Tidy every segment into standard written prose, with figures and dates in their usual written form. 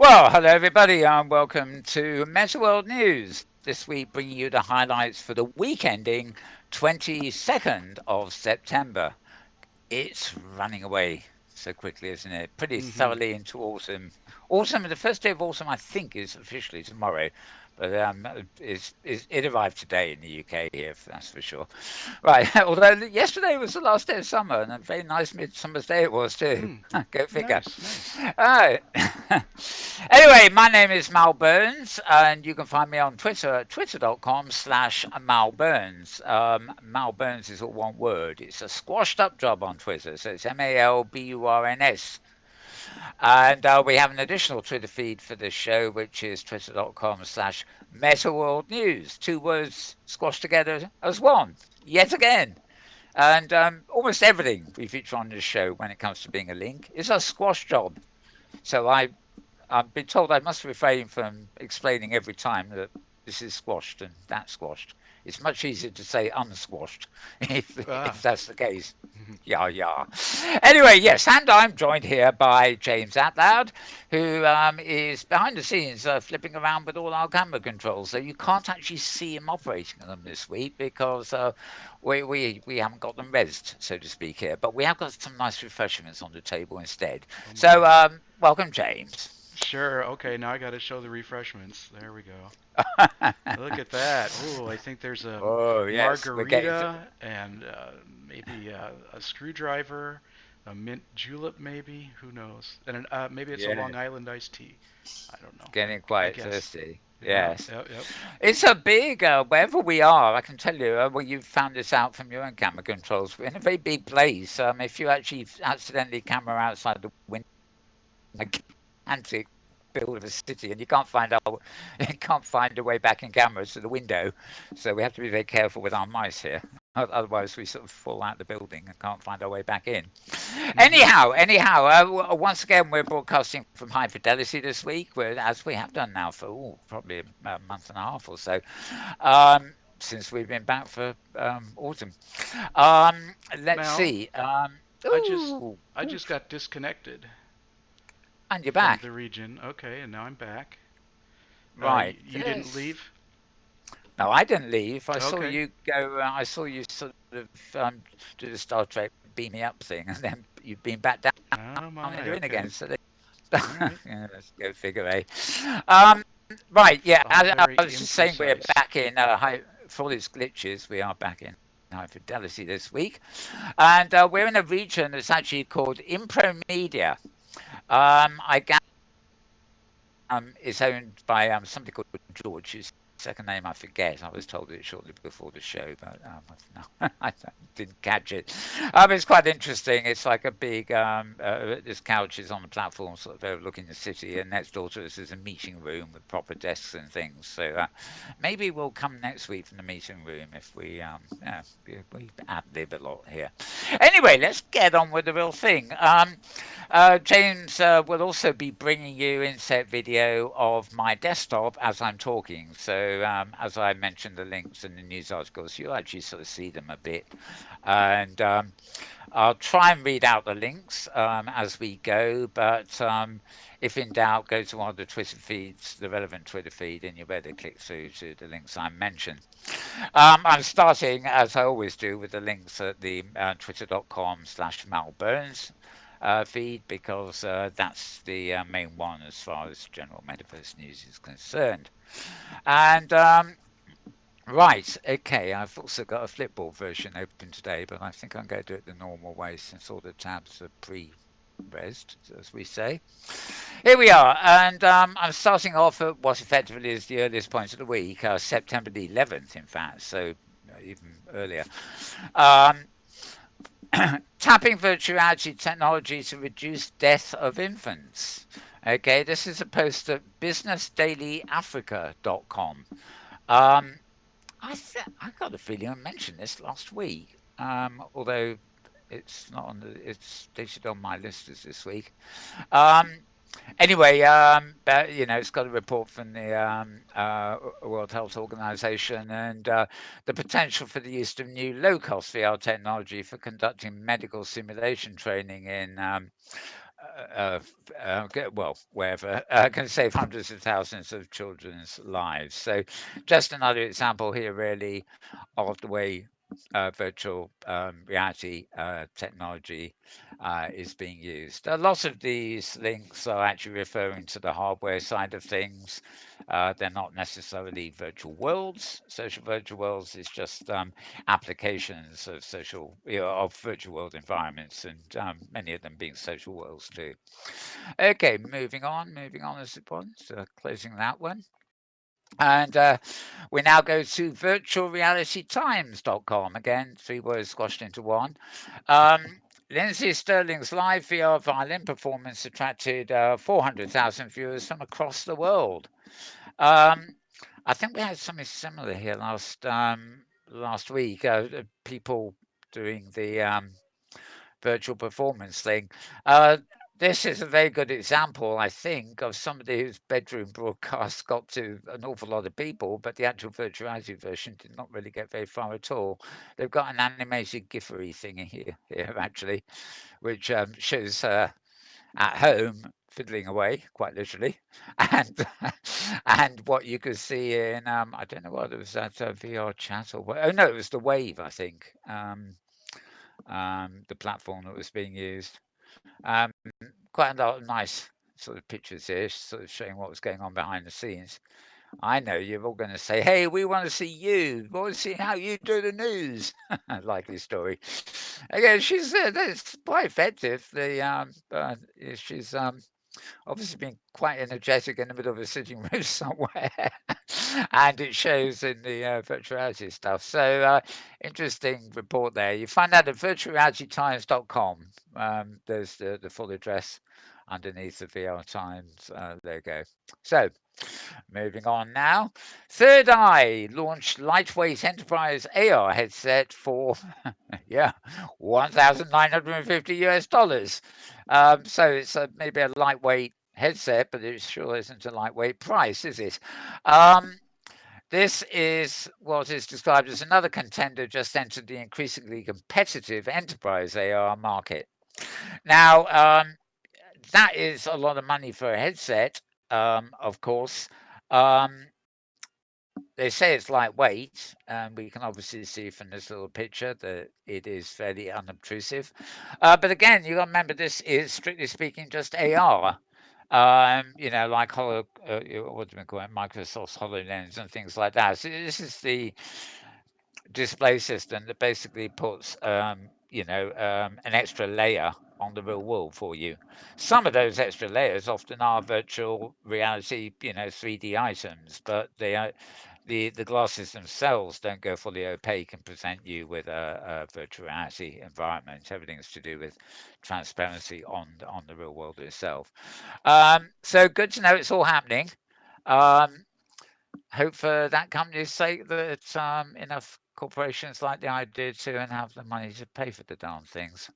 Well, hello everybody, and welcome to Metaworld News. This week, bringing you the highlights for the week ending 22nd of September. It's running away so quickly, isn't it? Pretty Hmm. thoroughly into autumn. Autumn, the first day of autumn, I think, is officially tomorrow, but it arrived today in the UK here, that's for sure. Right. Although yesterday was the last day of summer, and a very nice midsummer's day it was too. Mm. Go figure. Nice, nice. Right. Anyway, my name is Mal Burns, and you can find me on Twitter at twitter.com/Mal Burns. Mal Burns is all one word. It's a squashed up job on Twitter, so it's MALBURNS. And we have an additional Twitter feed for this show, which is twitter.com/Metaworld News. Two words squashed together as one, yet again. And almost everything we feature on this show when it comes to being a link is a squash job. So I've been told I must refrain from explaining every time that this is squashed and that's squashed. It's much easier to say unsquashed if Ah. that's the case. Yeah, yeah. Anyway, yes, and I'm joined here by James Atloud, who is behind the scenes flipping around with all our camera controls. So you can't actually see him operating them this week because we haven't got them rezzed, so to speak, here. But we have got some nice refreshments on the table instead. Oh So my. welcome, James. Sure. Okay, now I got to show the refreshments. There we go. Look at that. Oh, I think there's a Oh, yes, we're getting. margarita and maybe a screwdriver, a mint julep, maybe. Who knows? And maybe it's a Yeah, Long Island iced tea. I don't know. getting I quite guess. thirsty. Yeah. Yes. Yep. Yep. It's a big, wherever we are, I can tell you, well, you've found this out from your own camera controls. We're in a very big place. If you actually accidentally camera outside the window, a gigantic build of a city, and you can't find out, you can't find a way back in cameras to the window. So we have to be very careful with our mice here. Otherwise, we sort of fall out the building and can't find our way back in. Hmm. Anyhow, once again, we're broadcasting from high fidelity this week, as we have done now for probably a month and a half or so, since we've been back for autumn. Let's Mal, see. I just Ooh, I just oof, got disconnected and you're from back. the region. Okay, and now I'm back. Right. You didn't This. leave? No, I didn't leave. I saw Okay. you go. I saw you sort of do the Star Trek beam me up thing, and then you've been back down in the wind Oh again. So my, okay. yeah, All right. let's go figure, eh? Right, yeah. It's I all was just very saying we're back in imprecise. for all its glitches. We are back in high fidelity this week, and we're in a region that's actually called Impro Media. I is owned by somebody called George, whose second name I forget. I was told it shortly before the show, but no, I didn't catch it. It's quite interesting. It's like a big. This couch is on the platform, sort of overlooking the city, and next door to us is a meeting room with proper desks and things. So maybe we'll come next week from the meeting room if we ad lib a lot here. Anyway, let's get on with the real thing. James will also be bringing you inset video of my desktop as I'm talking. So, as I mentioned, the links and the news articles, you'll actually sort of see them a bit. And I'll try and read out the links as we go, but if in doubt, go to one of the Twitter feeds, the relevant Twitter feed, and you'll better click through to the links I mentioned. I'm starting, as I always do, with the links at the twitter.com/malburns feed because that's the main one as far as general metaverse news is concerned. And right, okay, I've also got a Flipboard version open today, but I think I'm going to do it the normal way since all the tabs are pre-resed, as we say. Here we are, and I'm starting off at what effectively is the earliest point of the week, September the 11th, in fact, so even earlier. Um, Tapping virtual reality technology to reduce death of infants. Okay, this is a post at businessdailyafrica.com. Um, I got a feeling I mentioned this last week, although it's not on the it's stated on my list as this week. Um, Anyway, but it's got a report from the World Health Organization and the potential for the use of new low-cost VR technology for conducting medical simulation training in uh, well, wherever, can save hundreds of thousands of children's lives. So, just another example here, really, of the way virtual reality technology is being used. A lot of these links are actually referring to the hardware side of things. They're not necessarily virtual worlds. Social virtual worlds is just applications of of virtual world environments, and many of them being social worlds too. Okay, moving on as it was, closing that one. And we now go to virtualrealitytimes.com. Again, three words squashed into one. Lindsay Sterling's live VR violin performance attracted 400,000 viewers from across the world. Um, I think we had something similar here last week. People doing the virtual performance thing. Uh, this is a very good example, I think, of somebody whose bedroom broadcast got to an awful lot of people, but the actual virtuality version did not really get very far at all. They've got an animated giffery thing here actually, which shows at home fiddling away, quite literally, and and what you could see in I don't know what it was, that VR chat or what. Oh no, it was the Wave, I think. The platform that was being used. Quite a lot of nice sort of pictures here, sort of showing what was going on behind the scenes. I know you're all going to say, "Hey, we want to see you. We want to see how you do the news." Likely story. Again, she's that's quite effective. She's obviously been quite energetic in the middle of a sitting room somewhere, and it shows in the virtuality stuff. So, interesting report there. You find out at virtualrealitytimes.com. There's the full address underneath the VR Times logo. So, moving on now. Third Eye launched lightweight enterprise AR headset for yeah, 1,950 US dollars. So it's maybe a lightweight headset, but it sure isn't a lightweight price, is it? Um, this is what is described as another contender just entered the increasingly competitive enterprise AR market. Now, that is a lot of money for a headset, of course. Um, they say it's lightweight, and we can obviously see from this little picture that it is fairly unobtrusive. But again, you got to remember this is strictly speaking just AR. Like what do we call it, Microsoft's HoloLens and things like that. So this is the display system that basically puts an extra layer on the real world for you. Some of those extra layers often are virtual reality, 3D items, but the glasses themselves don't go fully opaque and present you with a virtual reality environment. Everything's to do with transparency on the real world itself. So good to know it's all happening. Um, Hope for that company's sake that enough corporations like the idea to and have the money to pay for the darn things.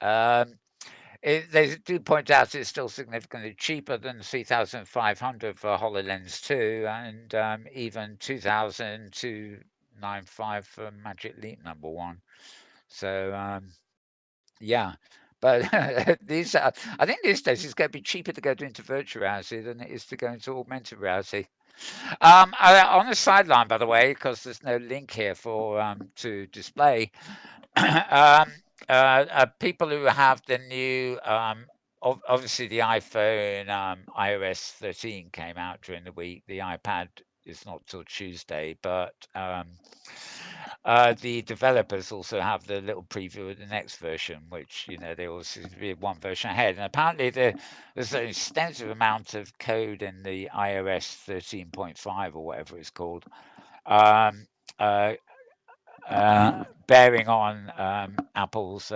um, they do point out it's still significantly cheaper than 3,500 for HoloLens 2 and even 2,295 for Magic Leap number one. So yeah, but I think these days it's going to be cheaper to go into virtual reality than it is to go into augmented reality. On the sideline, by the way, because there's no link here for to display, um, people who have the new, obviously the iPhone iOS 13 came out during the week. The iPad is not till Tuesday, but the developers also have the little preview of the next version, which they all seem to be one version ahead. And apparently there's an extensive amount of code in the iOS 13.5 or whatever it's called, um, uh, bearing on Apple's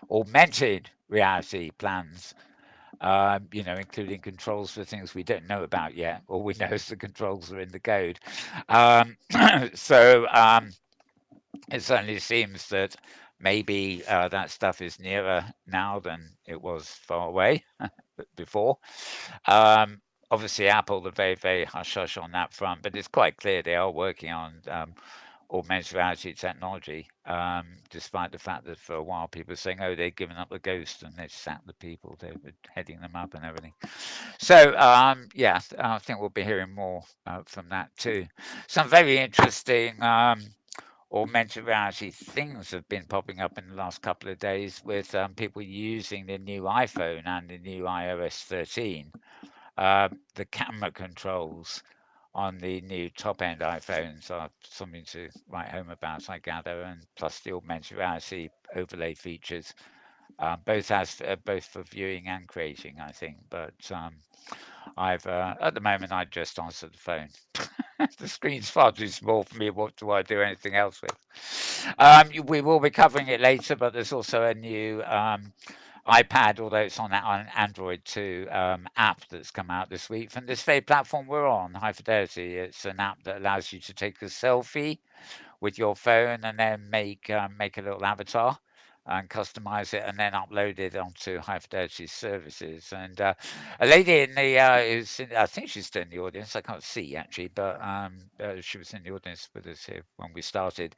augmented reality plans. Including controls for things we don't know about yet. All we know is the controls are in the code. Um, so it certainly seems that maybe that stuff is nearer now than it was far away before. Um, Obviously, Apple are very, very hush hush on that front, but it's quite clear they are working on augmented reality technology, despite the fact that for a while people were saying, oh, they'd given up the ghost and they'd sacked the people, they were heading them up and everything. So, yeah, I think we'll be hearing more from that too. Some very interesting augmented reality things have been popping up in the last couple of days with people using the new iPhone and the new iOS 13. The camera controls on the new top end iPhones are something to write home about, I gather, and plus the augmented reality overlay features, both for viewing and creating, I think. But I've at the moment I just answer the phone. The screen's far too small for me. What do I do anything else with? We will be covering it later, but there's also a new iPad, although it's on Android 2 app that's come out this week from this very platform we're on, High Fidelity. It's an app that allows you to take a selfie with your phone and then make a little avatar and customize it and then upload it onto high fidelity services. And a lady in the I think she's still in the audience. I can't see actually, but she was in the audience with us here when we started.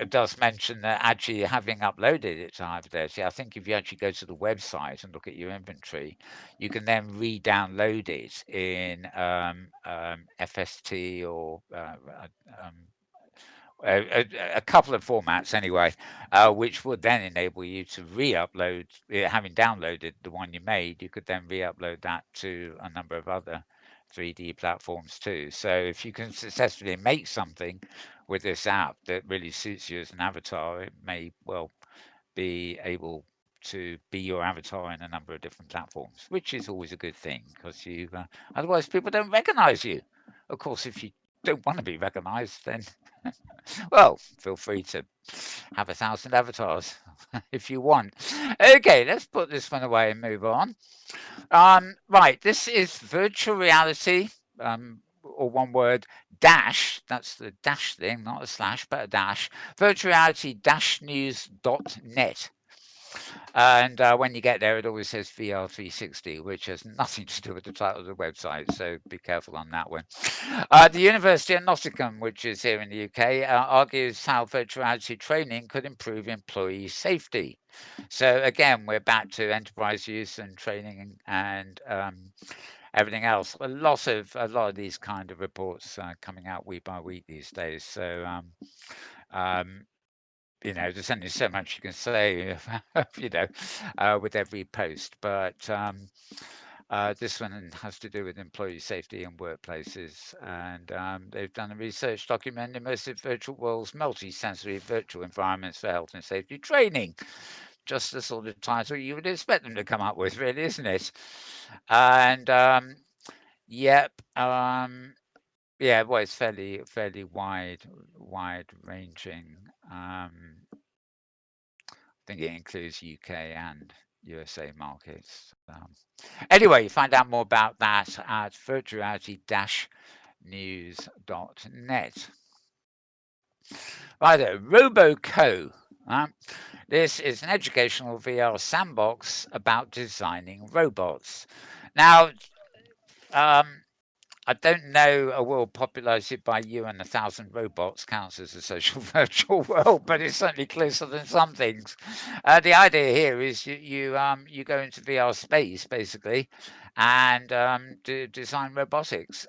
Does mention that actually having uploaded it to high fidelity, I think if you actually go to the website and look at your inventory, you can then re-download it in FST or a couple of formats anyway, which would then enable you to re-upload, having downloaded the one you made, you could then re-upload that to a number of other 3D platforms too. So if you can successfully make something with this app that really suits you as an avatar, it may well be able to be your avatar in a number of different platforms, which is always a good thing because otherwise people don't recognize you. Of course, if you don't want to be recognized, then well, feel free to have 1,000 avatars if you want. Okay, let's put this one away and move on. Right, this is virtual reality, or one word, dash. That's the dash thing, not a slash, but a dash. Virtual reality news.net. And when you get there, it always says VR 360, which has nothing to do with the title of the website. So be careful on that one. The University of Nottingham, which is here in the UK, argues how virtual reality training could improve employee safety. So again, we're back to enterprise use and training and everything else. A lot of these kind of reports coming out week by week these days. So um, there's only so much you can say, with every post. But this one has to do with employee safety in workplaces, and they've done a research documenting immersive virtual worlds, multi-sensory virtual environments for health and safety training. Just the sort of title you would expect them to come up with, really, isn't it? And yep, yeah, well, it's fairly wide ranging. Think it includes UK and USA markets. Anyway, find out more about that at virtuality-news.net. Right, RoboCo. This is an educational VR sandbox about designing robots. Now, um, I don't know a world populated by you and 1,000 robots counts as a social virtual world, but it's certainly closer than some things. The idea here is you go into VR space basically, and design robotics.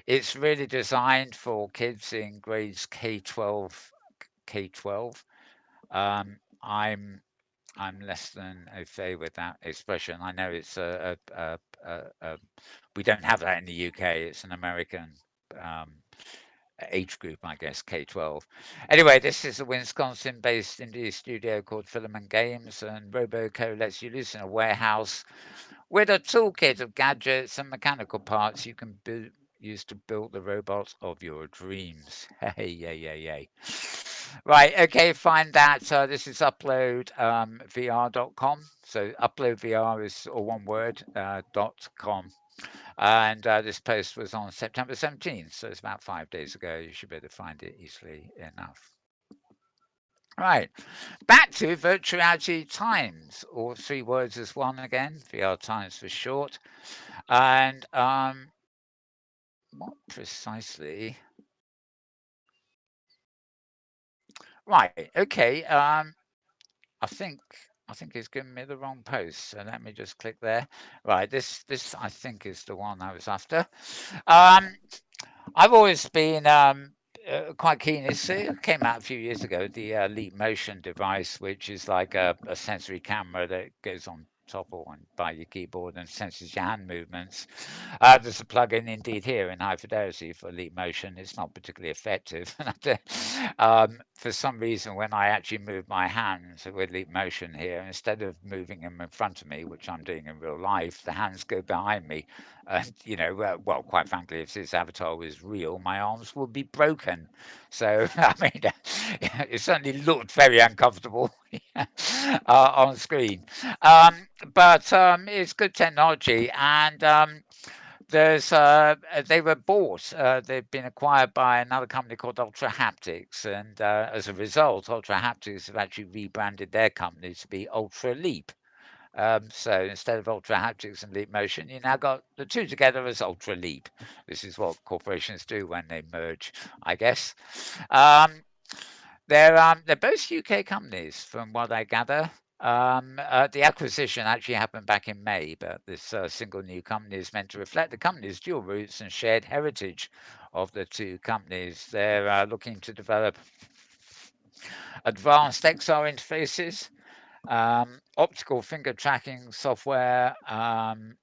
It's really designed for kids in grades K12. I'm less than au fait with that expression. I know it's a we don't have that in the UK. It's an American um, age group, I guess, K-12. Anyway, this is a Wisconsin-based indie studio called Filament Games, and RoboCo lets you loose in a warehouse with a toolkit of gadgets and mechanical parts you can use to build the robots of your dreams. Hey, yay, yay, yay. Right, okay, find that. This is uploadvr.com. So uploadvr is all one word, .com. And this post was on September 17th, so it's about 5 days ago. You should be able to find it easily enough. Right, back to virtual reality times, or three words as one again, VR times for short. And what precisely Right. Okay. I think I think it's given me the wrong post. So let me just click there. Right. This I think is the one I was after. Um, I've always been quite keen. It came out a few years ago, the Leap Motion device, which is like a sensory camera that goes on top or on by your keyboard and senses your hand movements. There's a plugin indeed here in high fidelity for Leap Motion. It's not particularly effective. For some reason, when I actually move my hands with Leap Motion here, instead of moving them in front of me, which I'm doing in real life, the hands go behind me. And, well, quite frankly, if this avatar was real, my arms would be broken. So, I mean, it certainly looked very uncomfortable on screen. But it's good technology. And they were bought, they've been acquired by another company called Ultra Haptics. And as a result, Ultra Haptics have actually rebranded their company to be Ultra Leap. So instead of Ultra Haptics and Leap Motion, you now got the two together as Ultra Leap. This is what corporations do when they merge, I guess. Um, they're both UK companies, from what I gather. The acquisition actually happened back in May, but this single new company is meant to reflect the company's dual roots and shared heritage of the two companies. They're looking to develop advanced XR interfaces, optical finger tracking software, and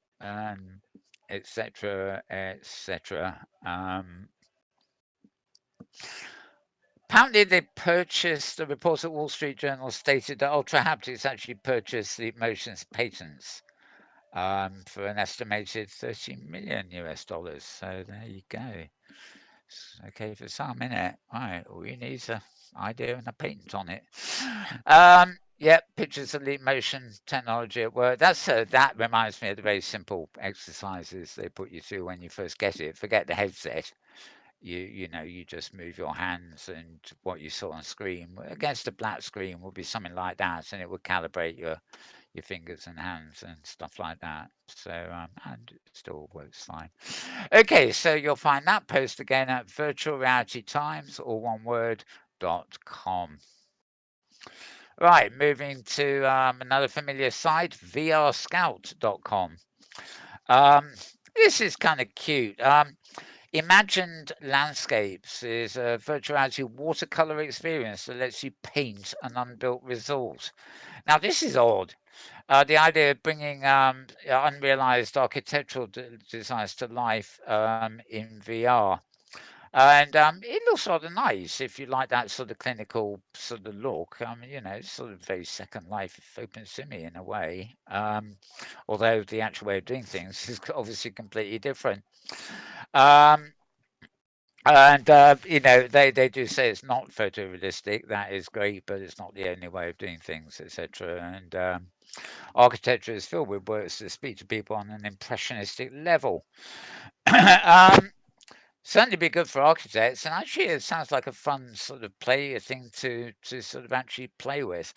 etc. etc. Apparently, they purchased. The reports at Wall Street Journal stated that Ultra Haptics actually purchased the Motion's patents for an estimated 30 million US dollars. So there you go. It's okay for some, innit? Right, all you need is an idea and a patent on it. Yeah, pictures of Leap Motion technology at work. That reminds me of the very simple exercises they put you through when you first get it. Forget the headset. You just move your hands, and what you saw on screen against a black screen would be something like that, and it would calibrate your fingers and hands and stuff like that. So and it still works fine. Okay, so you'll find that post again at virtualrealitytimes, or one word, .com. Right, moving to another familiar site, vrscout.com. Um, this is kind of cute. Imagined Landscapes is a virtual reality watercolor experience that lets you paint an unbuilt resort. Now, this is odd. The idea of bringing unrealized architectural designs to life in VR. And it looks rather nice if you like that sort of clinical sort of look. I mean, it's sort of very Second Life open simi in a way. Although the actual way of doing things is obviously completely different. Um, and they do say it's not photorealistic. That is great, but it's not the only way of doing things, etc. And architecture is filled with works that speak to people on an impressionistic level. um, Certainly be good for architects, and actually it sounds like a fun sort of play thing to sort of actually play with.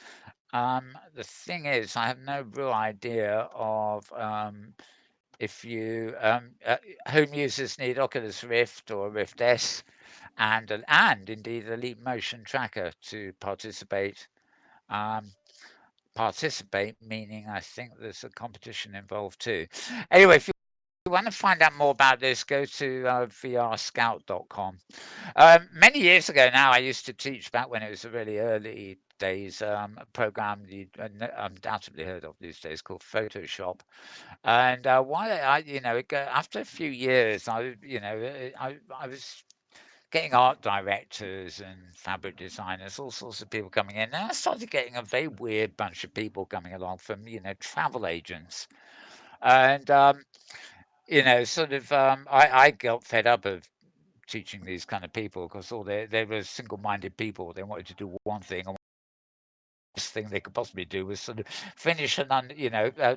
The thing is, I have no real idea of if you home users need Oculus Rift or Rift S, and indeed a Leap Motion tracker to participate. Um, participate meaning I think there's a competition involved too. Anyway, if you want to find out more about this, go to vrscout.com. Many years ago now, I used to teach back when it was the really early days, a program you undoubtedly heard of these days called Photoshop. And why after a few years, I was getting art directors and fabric designers, all sorts of people coming in. And I started getting a very weird bunch of people coming along from, travel agents. And, I got fed up of teaching these kind of people because they were single-minded people. They wanted to do one thing, and best thing they could possibly do was sort of finish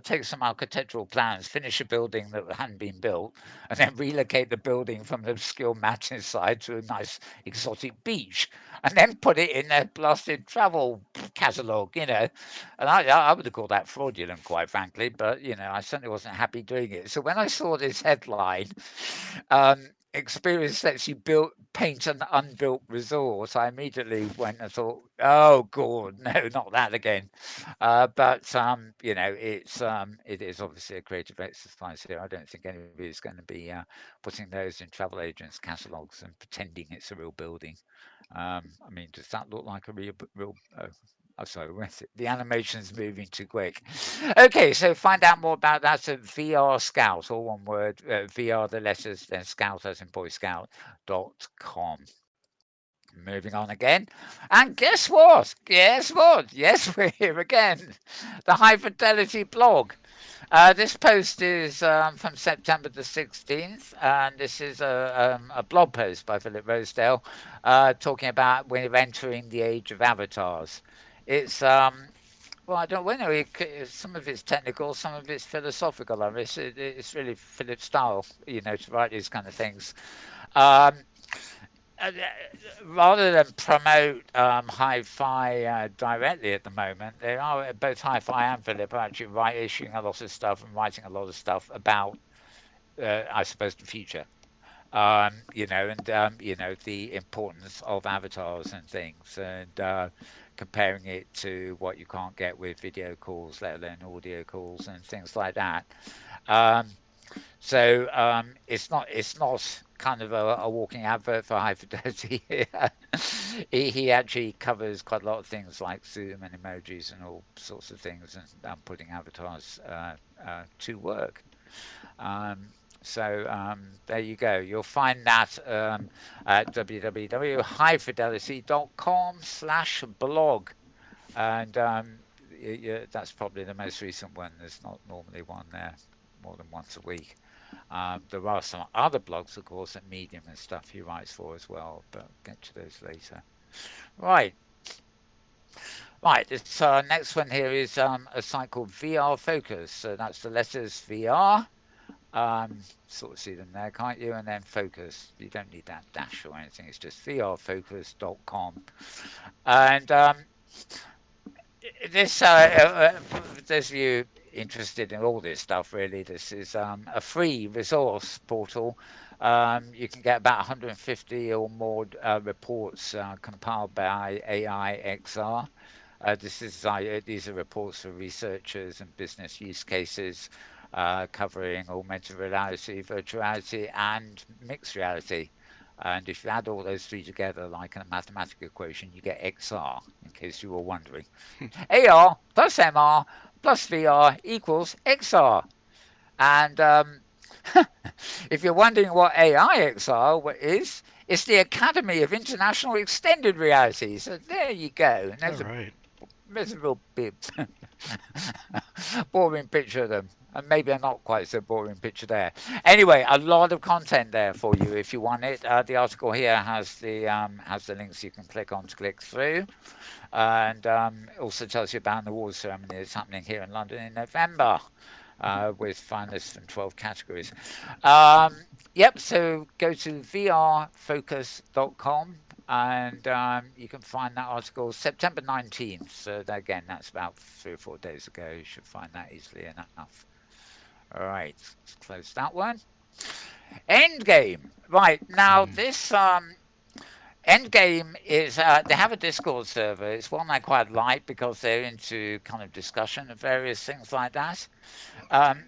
take some architectural plans, finish a building that hadn't been built, and then relocate the building from the obscure mountainside to a nice exotic beach, and then put it in their blasted travel catalogue. And I would have called that fraudulent, quite frankly, but I certainly wasn't happy doing it. So when I saw this headline, um, experience lets you build paint an unbuilt resort. I immediately went and thought, oh god, no, not that again. But it is obviously a creative exercise here. I don't think anybody's going to be putting those in travel agents' catalogues and pretending it's a real building. I mean, does that look like a real? Oh, sorry, the animation's moving too quick. Okay, so find out more about that at VR Scout, all one word, VR the letters, then Scout as in Boy Scout.com. Moving on again. And guess what? Guess what? Yes, we're here again. The High Fidelity blog. This post is from September the 16th, and this is a blog post by Philip Rosedale talking about we're entering the age of avatars. It's well, I don't know. Some of it's technical, some of it's philosophical. I mean, it's really Philip's style, to write these kind of things. Um, Rather than promote hi-fi directly at the moment, they are both hi-fi and Philip are actually issuing a lot of stuff and writing a lot of stuff about, I suppose, the future. The importance of avatars and things, and comparing it to what you can't get with video calls, let alone audio calls and things like that. Um, it's not kind of a walking advert for high fidelity here. He actually covers quite a lot of things like Zoom and emojis and all sorts of things, and putting avatars to work. Um, there you go. You'll find that at www.highfidelity.com/blog. And that's probably the most recent one. There's not normally one there more than once a week. There are some other blogs, of course, at Medium and stuff he writes for as well, but I'll get to those later. Right, right. This next one here is a site called VR Focus. So that's the letters VR. Sort of see them there, can't you? And then Focus. You don't need that dash or anything. It's just vrfocus.com. And this those of you interested in all this stuff, really, this is a free resource portal. You can get about 150 or more reports compiled by AIXR. These are reports for researchers and business use cases covering augmented reality, virtual reality, and mixed reality. And if you add all those three together, like in a mathematical equation, you get XR, in case you were wondering. AR plus MR plus VR equals XR. And if you're wondering what AIXR is, it's the Academy of International Extended Reality. So there you go. And All right. there's a real bit boring picture of them. And maybe a not quite so boring picture there. Anyway, a lot of content there for you if you want it. The article here has the links you can click on to click through, and it also tells you about an awards ceremony that's happening here in London in November with finalists from 12 categories. Um, yep, so go to vrfocus.com and you can find that article September 19th. So that, again, that's about 3 or 4 days ago. You should find that easily enough. All right, let's close that one. Endgame. Right, now Mm. this Endgame is they have a Discord server. It's one I quite like because they're into kind of discussion of various things like that. Um,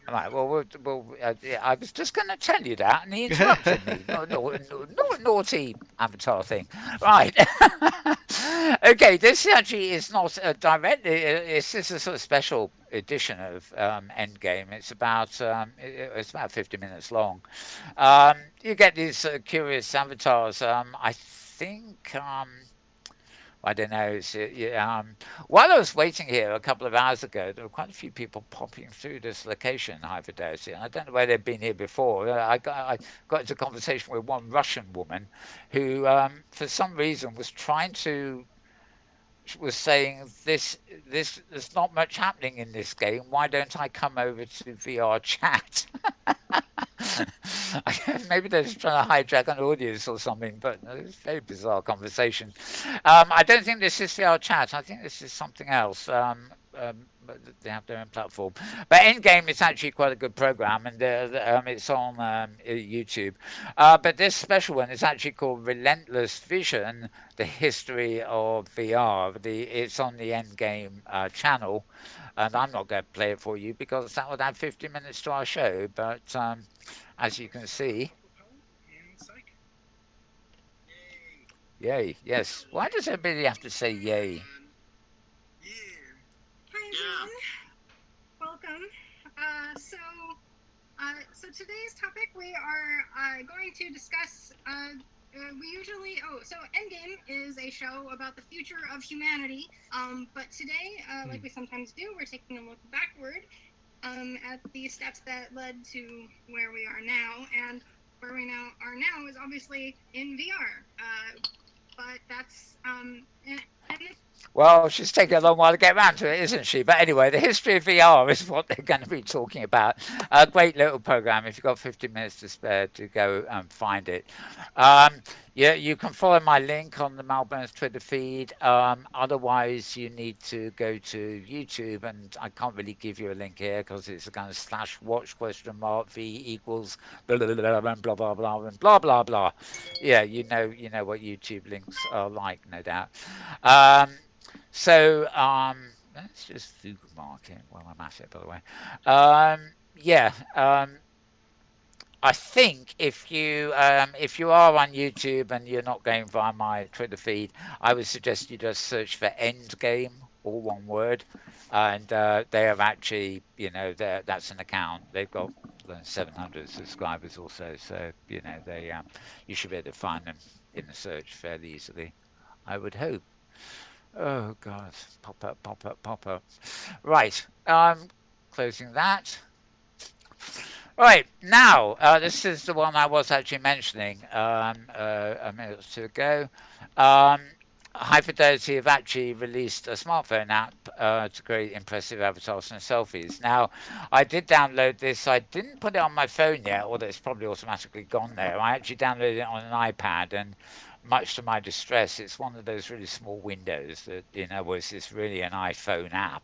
right. Yeah, I was just going to tell you that, and he interrupted me. No, no, no, no, naughty avatar thing. Right. Okay. This actually is not directly. It's just a sort of special edition of Endgame. It's about 50 minutes long. You get these curious avatars. I think. I don't know. While I was waiting here a couple of hours ago, there were quite a few people popping through this location, High Fidelity, and I don't know where they've been here before. I got into a conversation with one Russian woman who, for some reason, was saying this there's not much happening in this game. Why don't I come over to VR chat? Maybe they're just trying to hijack an audience or something, but it's a very bizarre conversation. I don't think this is VR chat. I think this is something else. they have their own platform. But Endgame is actually quite a good program, and it's on YouTube. But this special one is actually called Relentless Vision: The History of VR. It's on the Endgame channel, and I'm not going to play it for you because that would add 50 minutes to our show. But as you can see, yay, yes. Why does everybody have to say yay? Hi everyone, welcome. So today's topic we are going to discuss. We usually so Endgame is a show about the future of humanity. But today, like Hmm. we sometimes do, we're taking a look backward at the steps that led to where we are now, and where we now are now is obviously in VR. But that's and Well, she's taking a long while to get around to it, isn't she? But anyway, the history of VR is what they're going to be talking about. A great little program. If you've got 15 minutes to spare, to go and find it. Um, yeah, you can follow my link on the Malburn's Twitter feed. Otherwise, you need to go to YouTube, and I can't really give you a link here because it's a kind of slash watch question mark v equals blah blah blah and blah blah blah and blah blah blah. Yeah, you know what YouTube links are like, no doubt. Um, let's just bookmark it while I'm at it, by the way. Yeah, I think if you are on YouTube and you're not going via my Twitter feed, I would suggest you just search for Endgame, all one word, and they have actually, that's an account. They've got 700 subscribers or so, so they you should be able to find them in the search fairly easily. I would hope. Oh God, pop up, pop up, pop up. Right, closing that. Right, now, this is the one I was actually mentioning a minute or two ago. Um, High Fidelity have actually released a smartphone app to create impressive avatars and selfies. Now, I did download this. I didn't put it on my phone yet, although it's probably automatically gone there. I actually downloaded it on an iPad, and much to my distress, it's one of those really small windows that, was this really an iPhone app.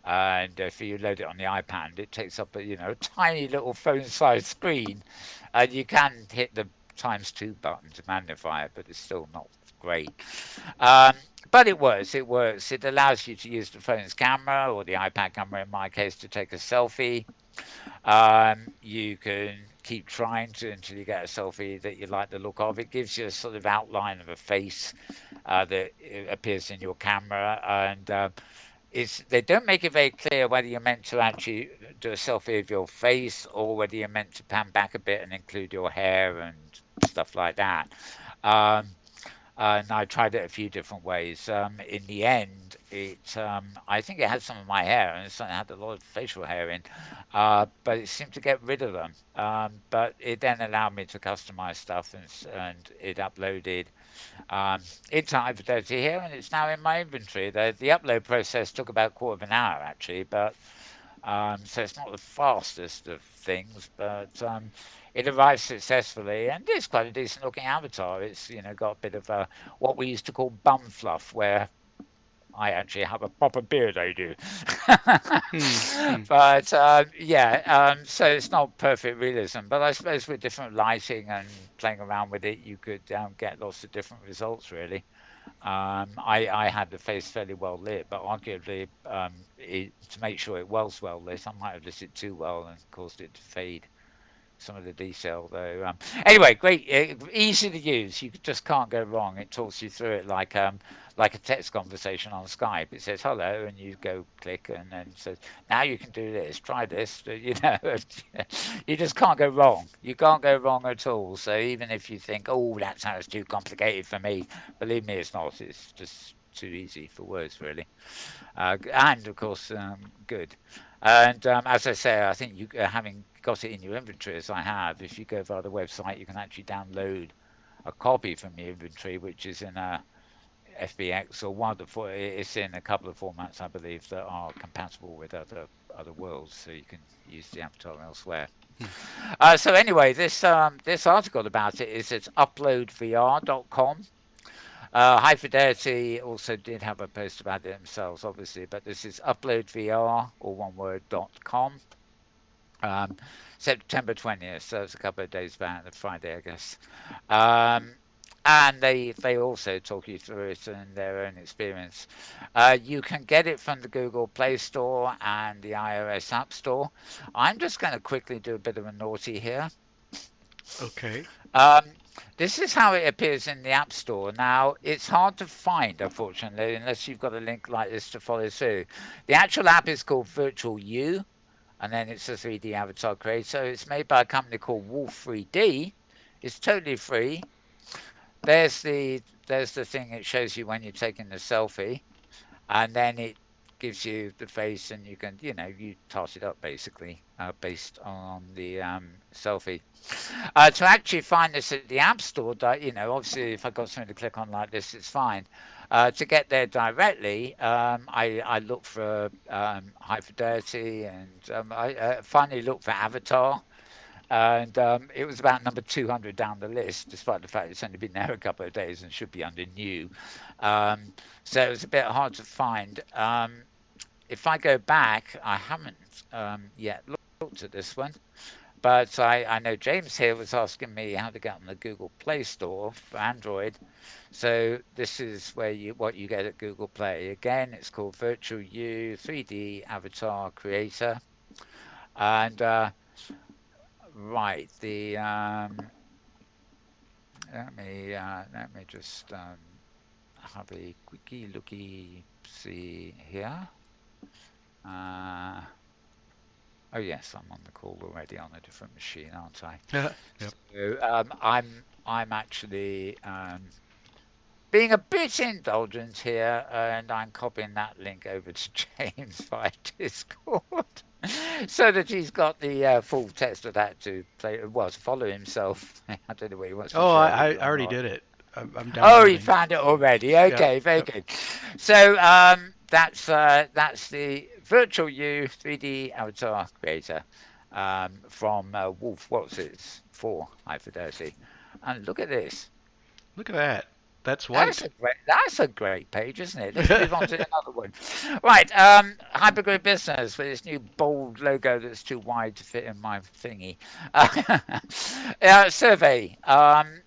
And if you load it on the iPad, it takes up a tiny little phone-sized screen, and you can hit the times two button to magnify it, but it's still not great. Um, but it works. It works. It allows you to use the phone's camera or the iPad camera, in my case, to take a selfie. You can keep trying to until you get a selfie that you like the look of. It gives you a sort of outline of a face that appears in your camera, and they don't make it very clear whether you're meant to actually do a selfie of your face or whether you're meant to pan back a bit and include your hair and stuff like that. Um, and I tried it a few different ways. In the end, I think it had some of my hair and it had a lot of facial hair in, but it seemed to get rid of them. But it then allowed me to customize stuff, and it uploaded it's high fidelity here, and it's now in my inventory. The upload process took about a quarter of an hour actually, but so it's not the fastest of things, but it arrived successfully, and it's quite a decent looking avatar. It's got a bit of what we used to call bum fluff, where I actually have a proper beard, I do. Hmm. Hmm. But yeah, so it's not perfect realism, but I suppose with different lighting and playing around with it, you could get lots of different results, really. I had the face fairly well lit, but arguably, to make sure it was well lit, I might have lit it too well and caused it to fade some of the detail though. Anyway, great, easy to use. You just can't go wrong. It talks you through it like a text conversation on Skype. It says hello, and you go click, and then it says now you can do this. Try this. You just can't go wrong. You can't go wrong at all. So even if you think, oh, that sounds too complicated for me, believe me, it's not. It's just too easy for words, really. And of course, good. And as I say, I think you having got it in your inventory as I have, if you go via the website, you can actually download a copy from your inventory, which is in a FBX or one of it's in a couple of formats, I believe, that are compatible with other worlds, so you can use the avatar elsewhere. Hmm. So anyway, this article about it is at uploadvr.com. High Fidelity also did have a post about it themselves, obviously, but this is uploadvr, or one word, .com. Um, September 20th, so it's a couple of days back, the Friday, I guess. Um, and they also talk you through it and their own experience. You can get it from the Google Play Store and the iOS App Store. I'm just going to quickly do a bit of a naughty here. Okay. Um, this is how it appears in the App Store. Now, it's hard to find, unfortunately, unless you've got a link like this to follow through. The actual app is called Virtual You, and then it's a 3D avatar creator. It's made by a company called Wolf 3D. It's totally free. There's the thing it shows you when you're taking the selfie, and then it gives you the face, and you can you toss it up basically based on the selfie. To actually find this at the App Store, obviously if I got something to click on like this, it's fine. To get there directly, I look for high fidelity, and I finally looked for Avatar, and it was about number 200 down the list, despite the fact it's only been there a couple of days and should be under new. Um, so it was a bit hard to find. If I go back, I haven't yet looked at this one, but I know James here was asking me how to get on the Google Play Store for Android. So this is what you get at Google Play. Again, it's called Virtual You 3D Avatar Creator, and right let me just have a quickie looky see here. Uh, oh yes, I'm on the call already on a different machine, aren't I? Yep. So I'm actually being a bit indulgent here, and I'm copying that link over to James via Discord, so that he's got the full text of that to play. Well, to follow himself. I don't know where he wants to Oh, share it I with you or already not. did it. I'm Oh, you downloading. found it already. Yep. Okay, very Yep. good. So that's the Virtual You 3D Avatar Creator from Wolf. What's it for? High Fidelity. And look at this. Look at that. That's That's white. a great page, isn't it? Let's move on to another one. Right, Hypergrid Business with this new bold logo that's too wide to fit in my thingy. Survey.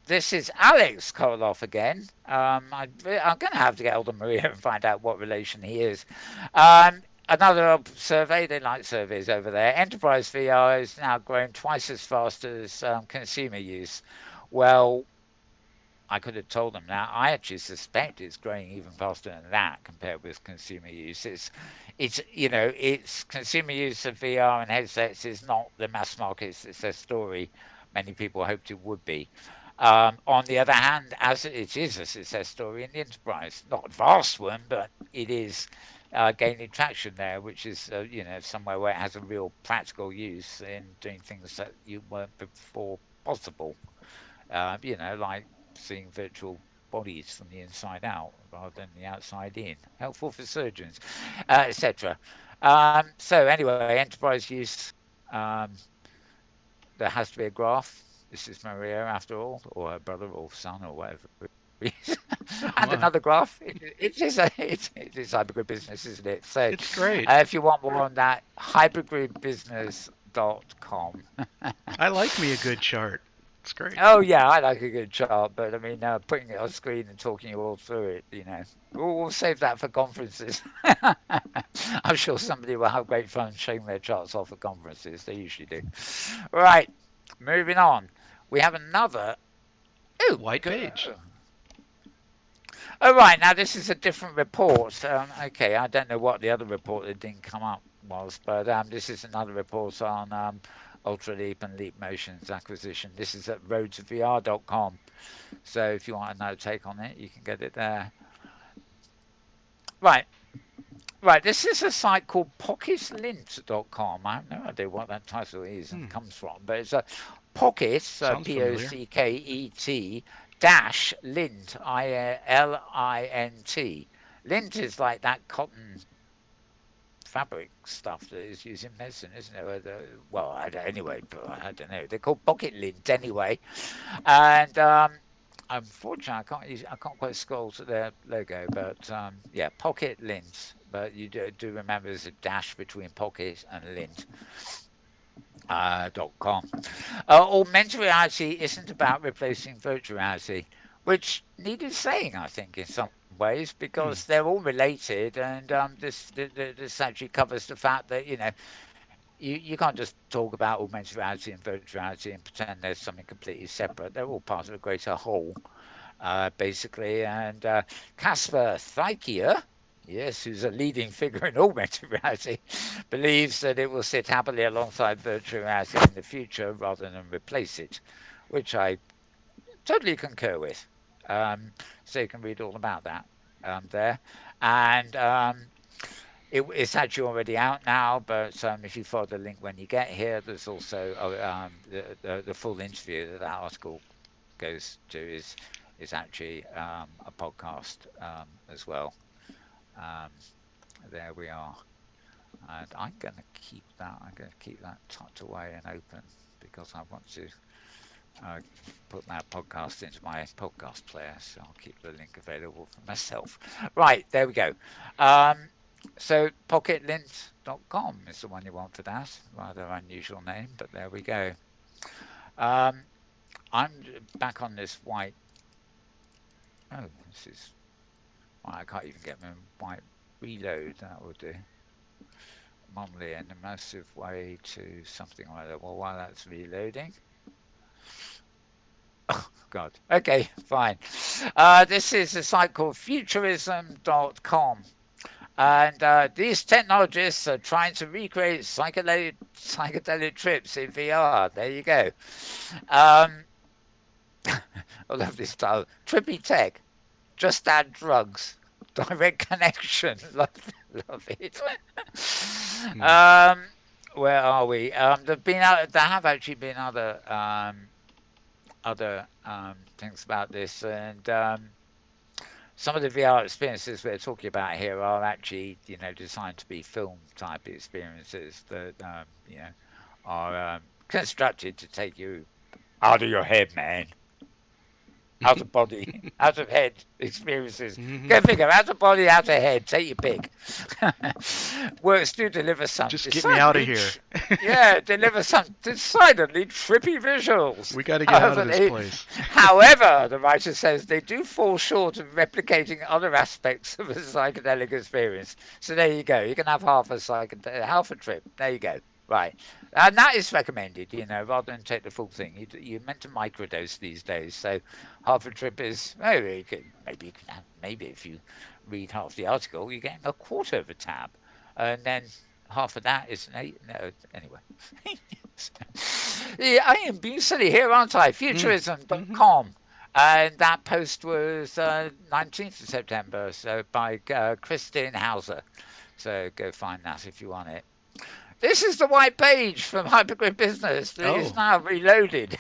This is Alex Koloff again. I'm going to have to get hold of Maria and find out what relation he is. Another survey. They like surveys over there. Enterprise VR is now growing twice as fast as consumer use. Well, I could have told them that. I actually suspect it's growing even faster than that compared with consumer use. It's consumer use of VR and headsets is not the mass market success story many people hoped it would be. On the other hand, as it is a success story in the enterprise, not a vast one, but it is gaining traction there, which is somewhere where it has a real practical use in doing things that you weren't before possible. Like seeing virtual bodies from the inside out rather than the outside in. Helpful for surgeons, etc. So anyway, enterprise use. Um, there has to be a graph. This is Maria, after all, or her brother or son or whatever it is. And Oh another my. graph. It is hypergrid business, isn't it? So It's great. if you want more on that, hypergridbusiness.com. I like me a good chart. It's great. Oh yeah, I like a good chart, but I mean, putting it on screen and talking you all through it, we'll save that for conferences. I'm sure somebody will have great fun showing their charts off at conferences. They usually do. Right, moving on. We have another. Oh, White page. oh right. Now this is a different report. Okay, I don't know what the other report that didn't come up was, but this is another report on Ultraleap and Leap Motion's acquisition. This is at roadsvr.com. So if you want another take on it, you can get it there. Right, right. This is a site called pocketlint.com. I have no idea what that title is and Hmm. comes from, but it's a pocket, so Sounds familiar. Pocket dash lint, Lint. Lint is like that cotton fabric stuff that is used in medicine, isn't it? Well, anyway, I don't know. They're called pocket lint anyway, and unfortunately, I can't quite scroll to their logo, but yeah, Pocket Lint. But you do remember there's a dash between Pocket and Lint. .com. Augmented reality isn't about replacing virtual reality, which needed saying, I think, in some ways, because Hmm. they're all related, and this actually covers the fact that you can't just talk about augmented reality and virtual reality and pretend there's something completely separate. They're all part of a greater whole, basically. And Caspar Theikia, yes, who's a leading figure in augmented reality, believes that it will sit happily alongside virtual reality in the future rather than replace it, which I totally concur with. So you can read all about that there. And it's actually already out now, but if you follow the link when you get here, there's also the full interview that article goes to is actually a podcast as well. Um, there we are, and I'm going to keep that. I'm going to keep that tucked away and open because I want to uh, put that podcast into my podcast player. So I'll keep the link available for myself. Right, there we go. Um, so pocketlint.com is the one you want for that. Rather unusual name, but there we go. Um, I'm back on this white. Oh, this is. Well, I can't even get my white reload. That will do. Monthly an immersive way to something like that. Well, while that's reloading. Oh, God. Okay, fine. This is a site called futurism.com. And these technologists are trying to recreate psychedelic trips in VR. There you go. Um, I love this title. Trippy tech. Just add drugs. Direct connection. Love it. Hmm. um, where are we? There have actually been other things about this, and some of the VR experiences we're talking about here are actually, designed to be film type experiences that, are constructed to take you out of your head, man. Out of body, out of head experiences. Hmm. Go figure, out of body, out of head. Take your pick. Works do deliver some Just get me out of decidedly, here. yeah, deliver some decidedly trippy visuals. We got to get out of However, this place. the writer says they do fall short of replicating other aspects of a psychedelic experience. So there you go. You can have half a trip. There you go. Right, and that is recommended. Rather than take the full thing, you're meant to microdose these days. So half a trip is maybe you can have, maybe if you read half the article, you're getting a quarter of a tab, and then half of that is an eight. No, anyway. Yeah, I am being silly here, aren't I? Mm. Hmm. Futurism.com. And that post was 19th of September, so by Christine Hauser. So go find that if you want it. This is the white page from Hypergrid Business that is Oh. now reloaded.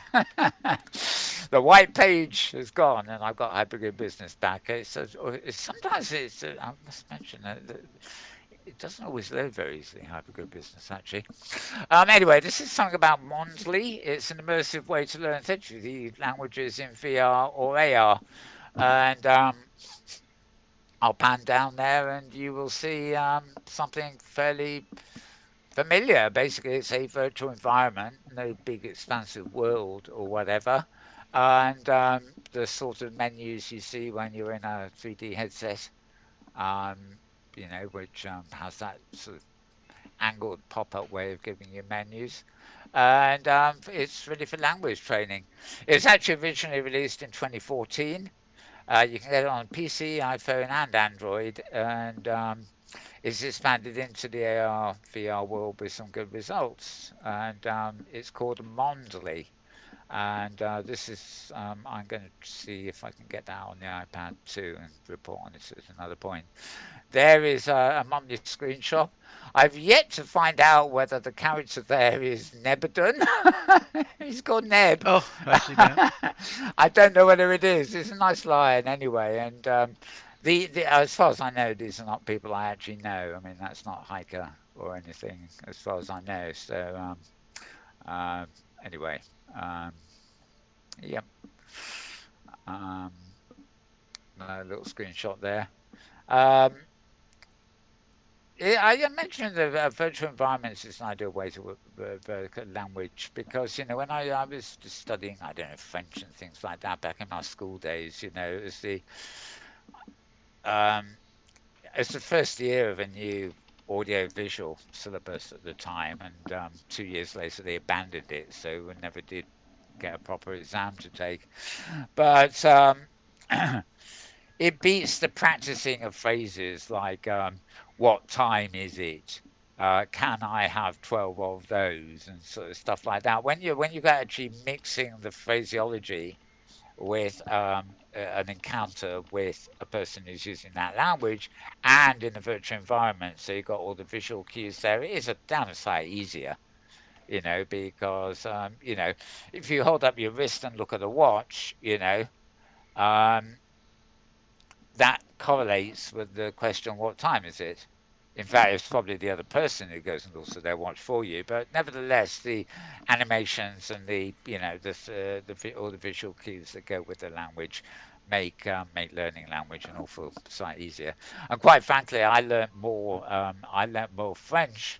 The white page is gone, and I've got Hypergrid Business back. Sometimes I must mention that it doesn't always load very easily, Hypergrid Business, actually. Anyway, this is something about Mondly. It's an immersive way to learn essentially languages in VR or AR. And I'll pan down there and you will see something fairly familiar. Basically, it's a virtual environment, no big expansive world or whatever. And the sort of menus you see when you're in a 3D headset, um, which has that sort of angled pop-up way of giving you menus. And it's really for language training. It was actually originally released in 2014. You can get it on PC, iPhone, and Android, and it's expanded into the AR VR world with some good results. And it's called Mondly. And this is, I'm going to see if I can get that on the iPad too and report on this at another point. There is a Mummy screenshot. I've yet to find out whether the character there is Nebadon. He's called Neb. Oh, I see that. I don't know whether it is. It's a nice lion anyway. And as far as I know, these are not people I actually know. I mean, that's not Hiker or anything, as far as I know. So anyway, um, yep. Um, a little screenshot there. Um, yeah, I mentioned the virtual environments is an ideal way to work a language because when I was just studying, I don't know, French and things like that back in my school days, um, it's the first year of a new audio visual syllabus at the time, and 2 years later they abandoned it, so we never did get a proper exam to take. But it beats the practicing of phrases like "What time is it?" Can I have 12 of those and sort of stuff like that. When you get actually mixing the phraseology with an encounter with a person who's using that language and in a virtual environment, so you've got all the visual cues there. It is a damn sight easier, because if you hold up your wrist and look at a watch, um, that correlates with the question, what time is it? In fact, it's probably the other person who goes and looks at their watch for you. But nevertheless, the animations and all the visual cues that go with the language make learning language an awful sight easier. And quite frankly, I learnt more. I learnt more French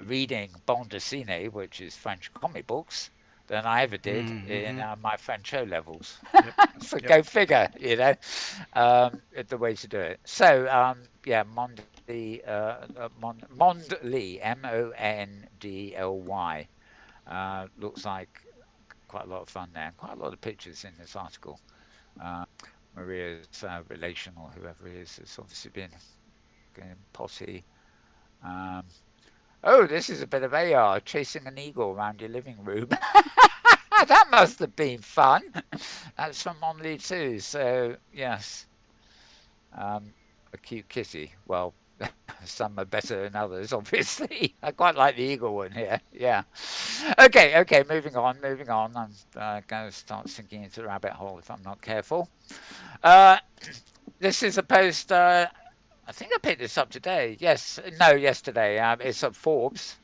reading bande dessinée, which is French comic books, than I ever did in Mm-hmm. my French O levels. Yep. So Yep. go figure, the way to do it. So yeah, Mondly, Mondly. Looks like quite a lot of fun there. Quite a lot of pictures in this article. Maria's relation or whoever it is, has obviously been going potty. Um, oh, this is a bit of AR chasing an eagle around your living room. That must have been fun. That's from Monly too. So yes, a cute kitty. Well, some are better than others, obviously. I quite like the eagle one here. Yeah. Okay. Moving on. Moving on. I'm going to start sinking into the rabbit hole if I'm not careful. Uh, this is a post. I think I picked this up today. Yes, no, yesterday. It's at Forbes.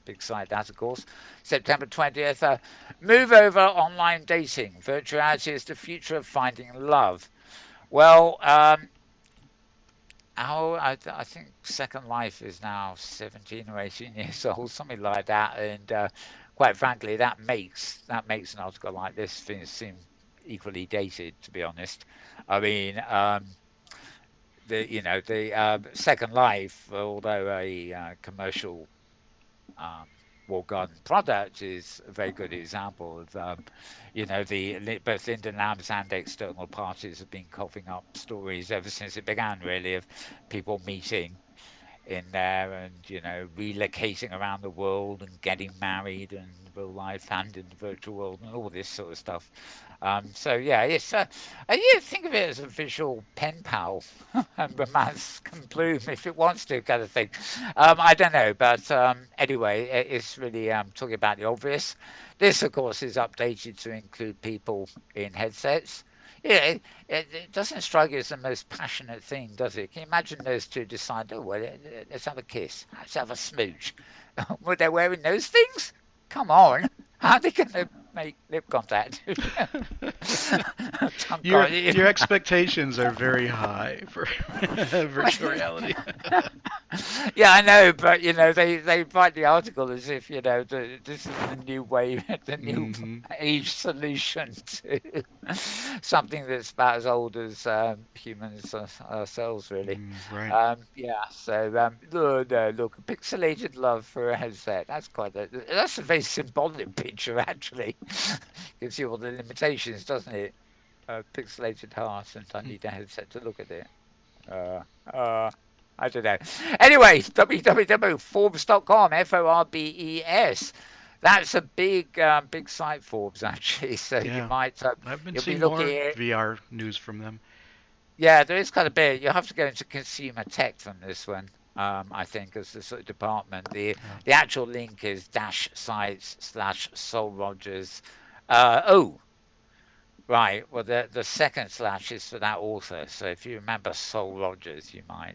Big site that, of course. September 20th. Move over online dating. Virtuality is the future of finding love. Well, I think Second Life is now 17 or 18 years old, something like that. And quite frankly, that makes an article like this seem equally dated, to be honest. I mean, the Second Life, although a commercial um, walled garden product, is a very good example of both Linda Lambs and external parties have been coughing up stories ever since it began, really, of people meeting in there and relocating around the world and getting married in real life and in the virtual world and all this sort of stuff. So yeah, it's you think of it as a visual pen pal and romance can bloom if it wants to, kind of thing. I don't know, but anyway, it's really talking about the obvious. This, of course, is updated to include people in headsets. Yeah, it doesn't strike you as the most passionate thing, does it? Can you imagine those two decide, oh, well, let's have a kiss, let's have a smooch? Were they wearing those things? Come on. How are they going to make lip contact? Tongue your contact. your expectations are very high for virtual reality. Yeah, I know, but they write the article as if this is the new way, the new Mm-hmm. age solution to something that's about as old as humans ourselves, really. Right. Yeah, so look, pixelated love for a headset. That's a very symbolic picture, actually. Gives you all the limitations, doesn't it? A pixelated heart, and I need a headset to look at it. Uh, uh, I don't know. Anyway, www.forbes.com, Forbes. That's a big site, Forbes, actually. So you Yeah. might, I've been you'll be seeing looking more at, VR news from them. yeah, there is quite a bit. You'll have to go into consumer tech from this one. I think as the sort of department, the Yeah. the actual link is dash sites slash Sol Rogers. Oh, Right. Well, the second slash is for that author. So if you remember Sol Rogers, you might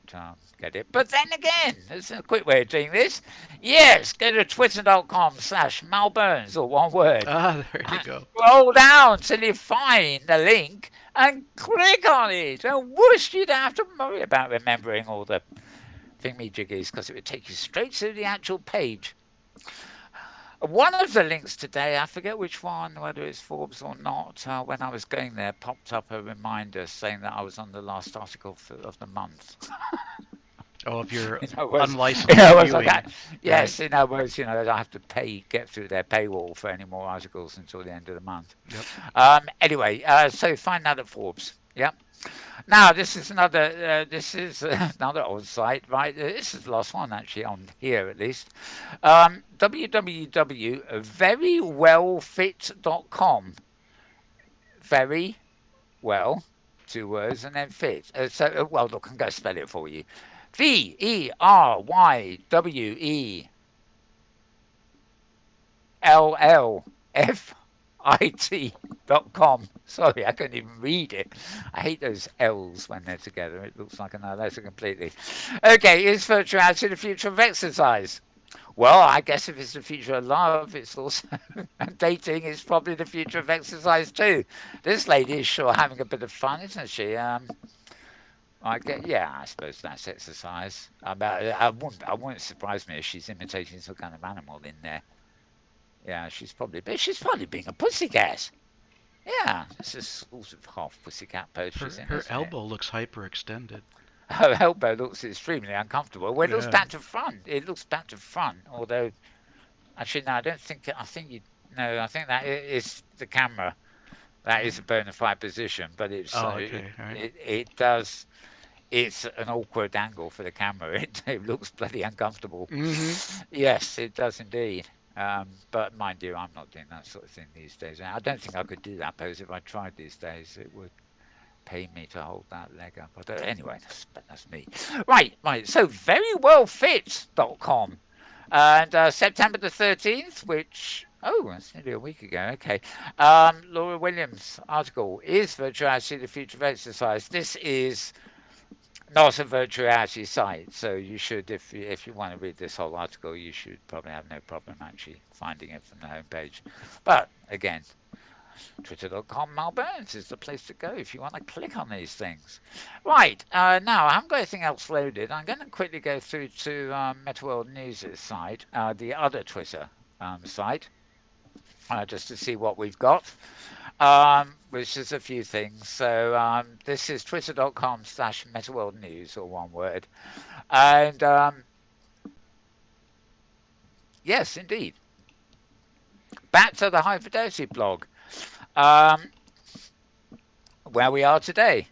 get it. But then again, there's a quick way of doing this. Yes, go to twitter.com/malburns, or one word, Ah, there you and go. scroll down till you find the link and click on it. And whoosh, you don't have to worry about remembering all the thingy-jiggies because it would take you straight to the actual page. One of the links today, I forget which one, whether it's Forbes or not, when I was going there, popped up a reminder saying that I was on the last article of the month. Oh, if you're In other words, in unlicensed other words, like viewing, that. right? Yes, in other words, I have to get through their paywall for any more articles until the end of the month. Yep. Anyway, so find that at Forbes. Yep. Now, this is another. This is another old site, right? This is the last one actually on here, at least. www.verywellfit.com. Very well, two words, and then fit. Well, look, I'm going to spell it for you. VERYWELLFIT.com. Sorry, I couldn't even read it. I hate those L's when they're together. It looks like another letter completely. Okay, is virtual reality the future of exercise? Well, I guess if it's the future of love, it's also and dating is probably the future of exercise too. This lady is sure having a bit of fun, isn't she? Yeah, I suppose that's exercise. I wouldn't surprise me if she's imitating some kind of animal in there. Yeah, she's probably being a pussycat. Yeah, it's a sort of half pussycat pose she's in, Her isn't it? elbow looks hyperextended. Her elbow looks extremely uncomfortable. Well, it looks Yeah. back to front. It looks back to front. Although, actually, no, I don't think. I think you. No, I think that is the camera. That is a bona fide position, but Oh, okay. All right. it does. It's an awkward angle for the camera. It looks bloody uncomfortable. Mm-hmm. Yes, it does indeed. But mind you, I'm not doing that sort of thing these days. I don't think I could do that pose if I tried these days. It would pay me to hold that leg up. But anyway, that's me. Right. So verywellfit.com. And September the 13th, which, oh, that's nearly a week ago. Okay. Laura Williams' article, Is Virtual Reality the Future of Exercise? This is not a virtual reality site, so you should, if you want to read this whole article, you should probably have no problem actually finding it from the homepage. But again, twitter.com/Malburns is the place to go if you want to click on these things. Right, now I haven't got anything else loaded. I'm going to quickly go through to Metaworld News' site, the other Twitter site, just to see what we've got, which is a few things. So this is twitter.com/Metaworld News, or one word. And yes, indeed, back to the High Fidelity blog. Um, where we are today.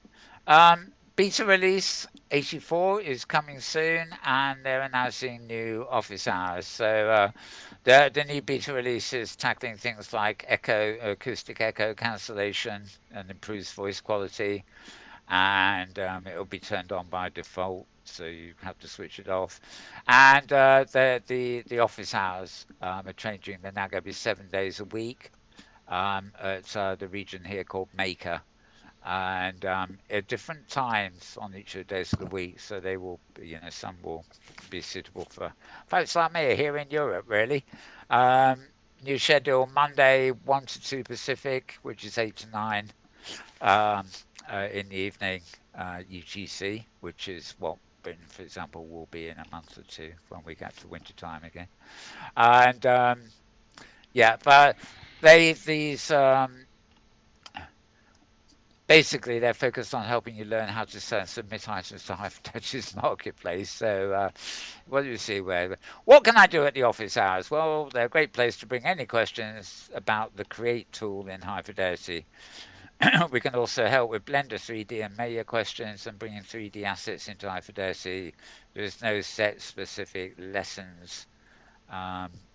Beta release 84 is coming soon, and they're announcing new office hours. So the new beta release is tackling things like acoustic echo cancellation, and improves voice quality, and it'll be turned on by default. So you have to switch it off, and the office hours are changing. They're now going to be 7 days a week. It's the region here called Maker, and at different times on each of the days of the week. So they will, some will be suitable for folks like me here in Europe, really. Um, New schedule Monday 1 to 2 Pacific, which is 8 to 9 um, in the evening UTC, which is what Britain, for example, will be in a month or two when we get to winter time again. And yeah, but these basically, they're focused on helping you learn how to sell and submit items to Hypertouch's marketplace. So, what do you see where? What can I do at the office hours? Well, they're a great place to bring any questions about the Create tool in High Fidelity. We can also help with Blender 3D and Maya questions and bringing 3D assets into High Fidelity. There's no set specific lessons,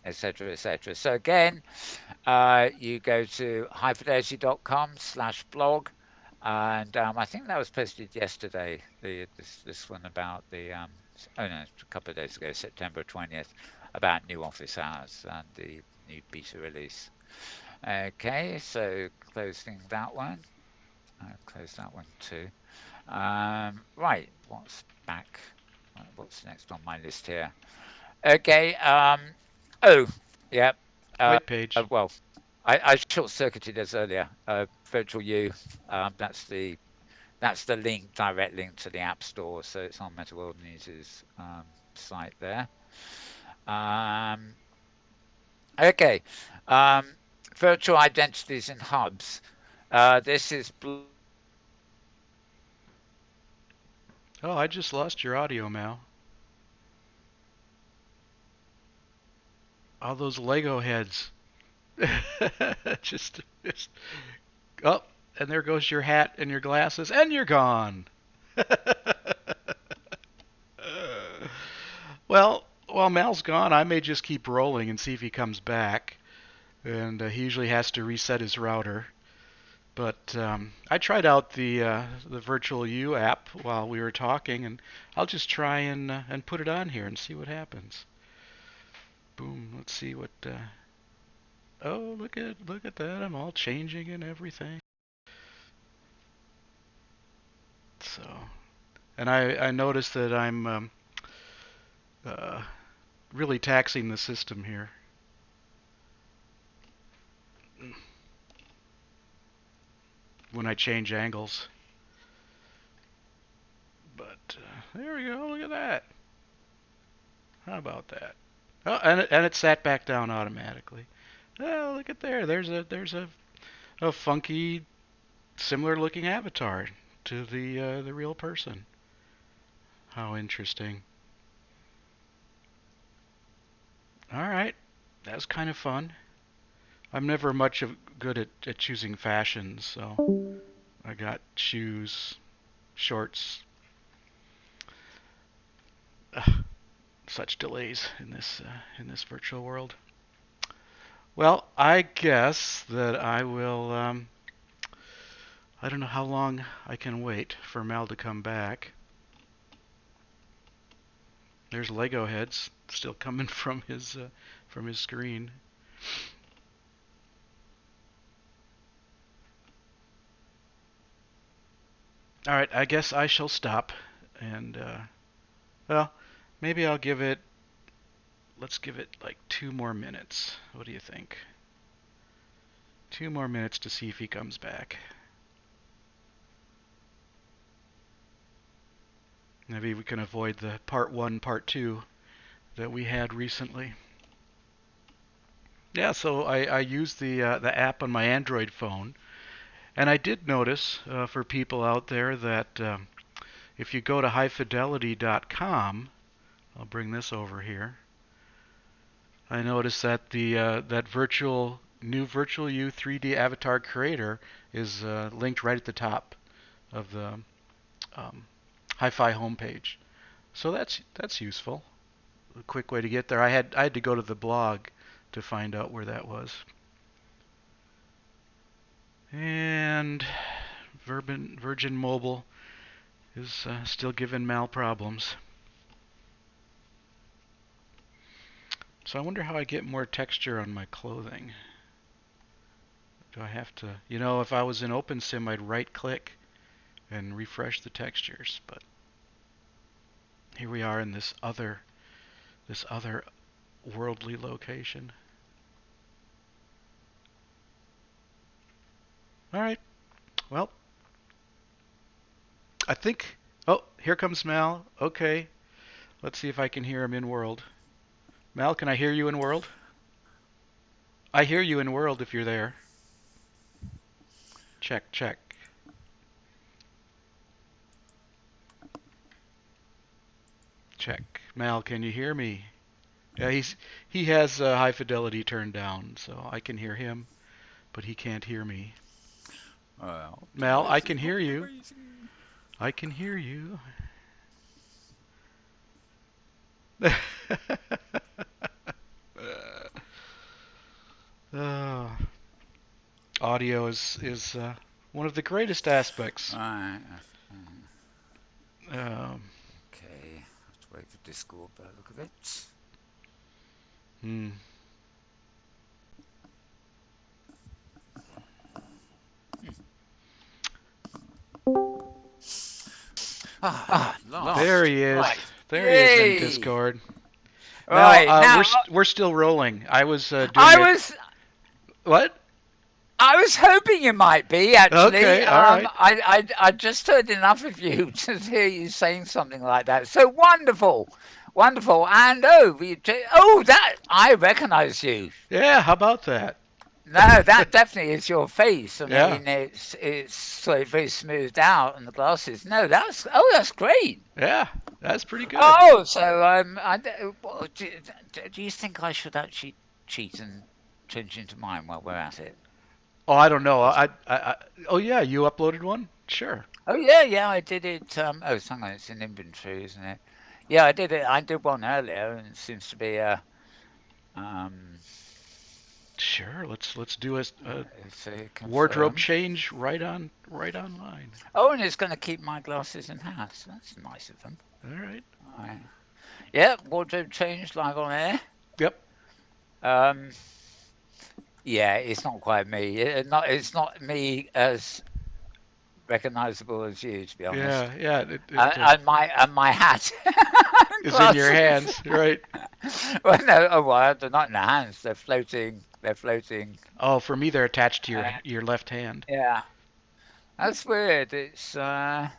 etc., etc. So again, you go to highfidelity.com/blog, and I think that was posted yesterday. This one about the oh no, a couple of days ago, September 20th, about new office hours and the new beta release. Okay, so closing that one. Close that one too. Right, what's back? What's next on my list here? Okay. Oh, yeah. White Well, page. I short-circuited this earlier. Virtual U. That's the link, direct link to the App Store. So it's on Metaworld News' site there. Um, okay. Um, virtual identities in hubs. This is blockchain technology. Oh, I just lost your audio, Mal. All those Lego heads. just oh, and there goes your hat and your glasses, and you're gone. Well, while Mal's gone, I may just keep rolling and see if he comes back. And he usually has to reset his router. But I tried out the Virtual U app while we were talking, and I'll just try and put it on here and see what happens. Boom. Let's see what. Oh, look at that! I'm all changing and everything. So, and I noticed that I'm uh, really taxing the system here when I change angles. But there we go. Look at that. How about that? Oh, and it sat back down automatically. Oh, look at there. There's a funky, similar looking avatar to the real person. How interesting. All right, that was kind of fun. I'm never much of good at choosing fashions, so I got shoes, shorts. Ugh, such delays in this virtual world. Well, I guess that I will. I don't know how long I can wait for Mal to come back. There's Lego heads still coming from his screen. All right, I guess I shall stop, and well, maybe I'll give it. Let's give it like 2 more minutes. What do you think? 2 more minutes to see if he comes back. Maybe we can avoid the part one, part two that we had recently. Yeah, so I used the app on my Android phone, and I did notice for people out there that if you go to highfidelity.com, I'll bring this over here. I noticed that the that new Virtual U 3D Avatar Creator is linked right at the top of the um, Hi-Fi homepage. So that's useful. A quick way to get there. I had to go to the blog to find out where that was. And Virgin Mobile is still giving Mal problems. So I wonder how I get more texture on my clothing. Do I have to, if I was in OpenSim, I'd right click and refresh the textures, but here we are in this other worldly location. All right. Well, I think oh, here comes Mal. Okay. Let's see if I can hear him in world. Mal, can I hear you in world? I hear you in world if you're there. Check, check. Check. Mal, can you hear me? Yeah, he has high fidelity turned down, so I can hear him, but he can't hear me. Mal, I can hear you. Optimizing. I can hear you. uh, audio is one of the greatest aspects. Right. Um, Okay. Have to wait for Discord by the look of it. hmm. Ah, There lost. he is. Right. There he is in Yay. Discord. Now, Right. Now, we're still rolling. I was doing I it. was What? I was hoping you might be actually. Okay, all right. I just heard enough of you to hear you saying something like that. So wonderful, wonderful. And oh, that I recognise you. Yeah, how about that? No, that definitely is your face. I Yeah, mean, it's sort of very smoothed out, and the glasses. No, that's great. yeah, that's pretty good. Oh, so do you think I should actually cheat and change into mine while we're at it? Oh, I don't know. 'Cause Oh yeah, you uploaded one? Sure. oh yeah, yeah, I did it. Oh, hang on, it's in inventory, isn't it? Yeah, I did it. I did one earlier, and it seems to be um, Sure. Let's do a it's a wardrobe confirm. change right online. Oh, and it's going to keep my glasses in house. That's nice of them. All right. Right. Yeah, wardrobe change live on air. Yep. Um, yeah, it's not quite me. It's not me as recognizable as you, to be honest. Yeah, yeah. And my hat and Is in your glasses. hands, right? Well, no, oh, well, they're not in the hands. They're floating. They're floating. Oh, for me, they're attached to Uh, your left hand. yeah, that's weird. It's yeah.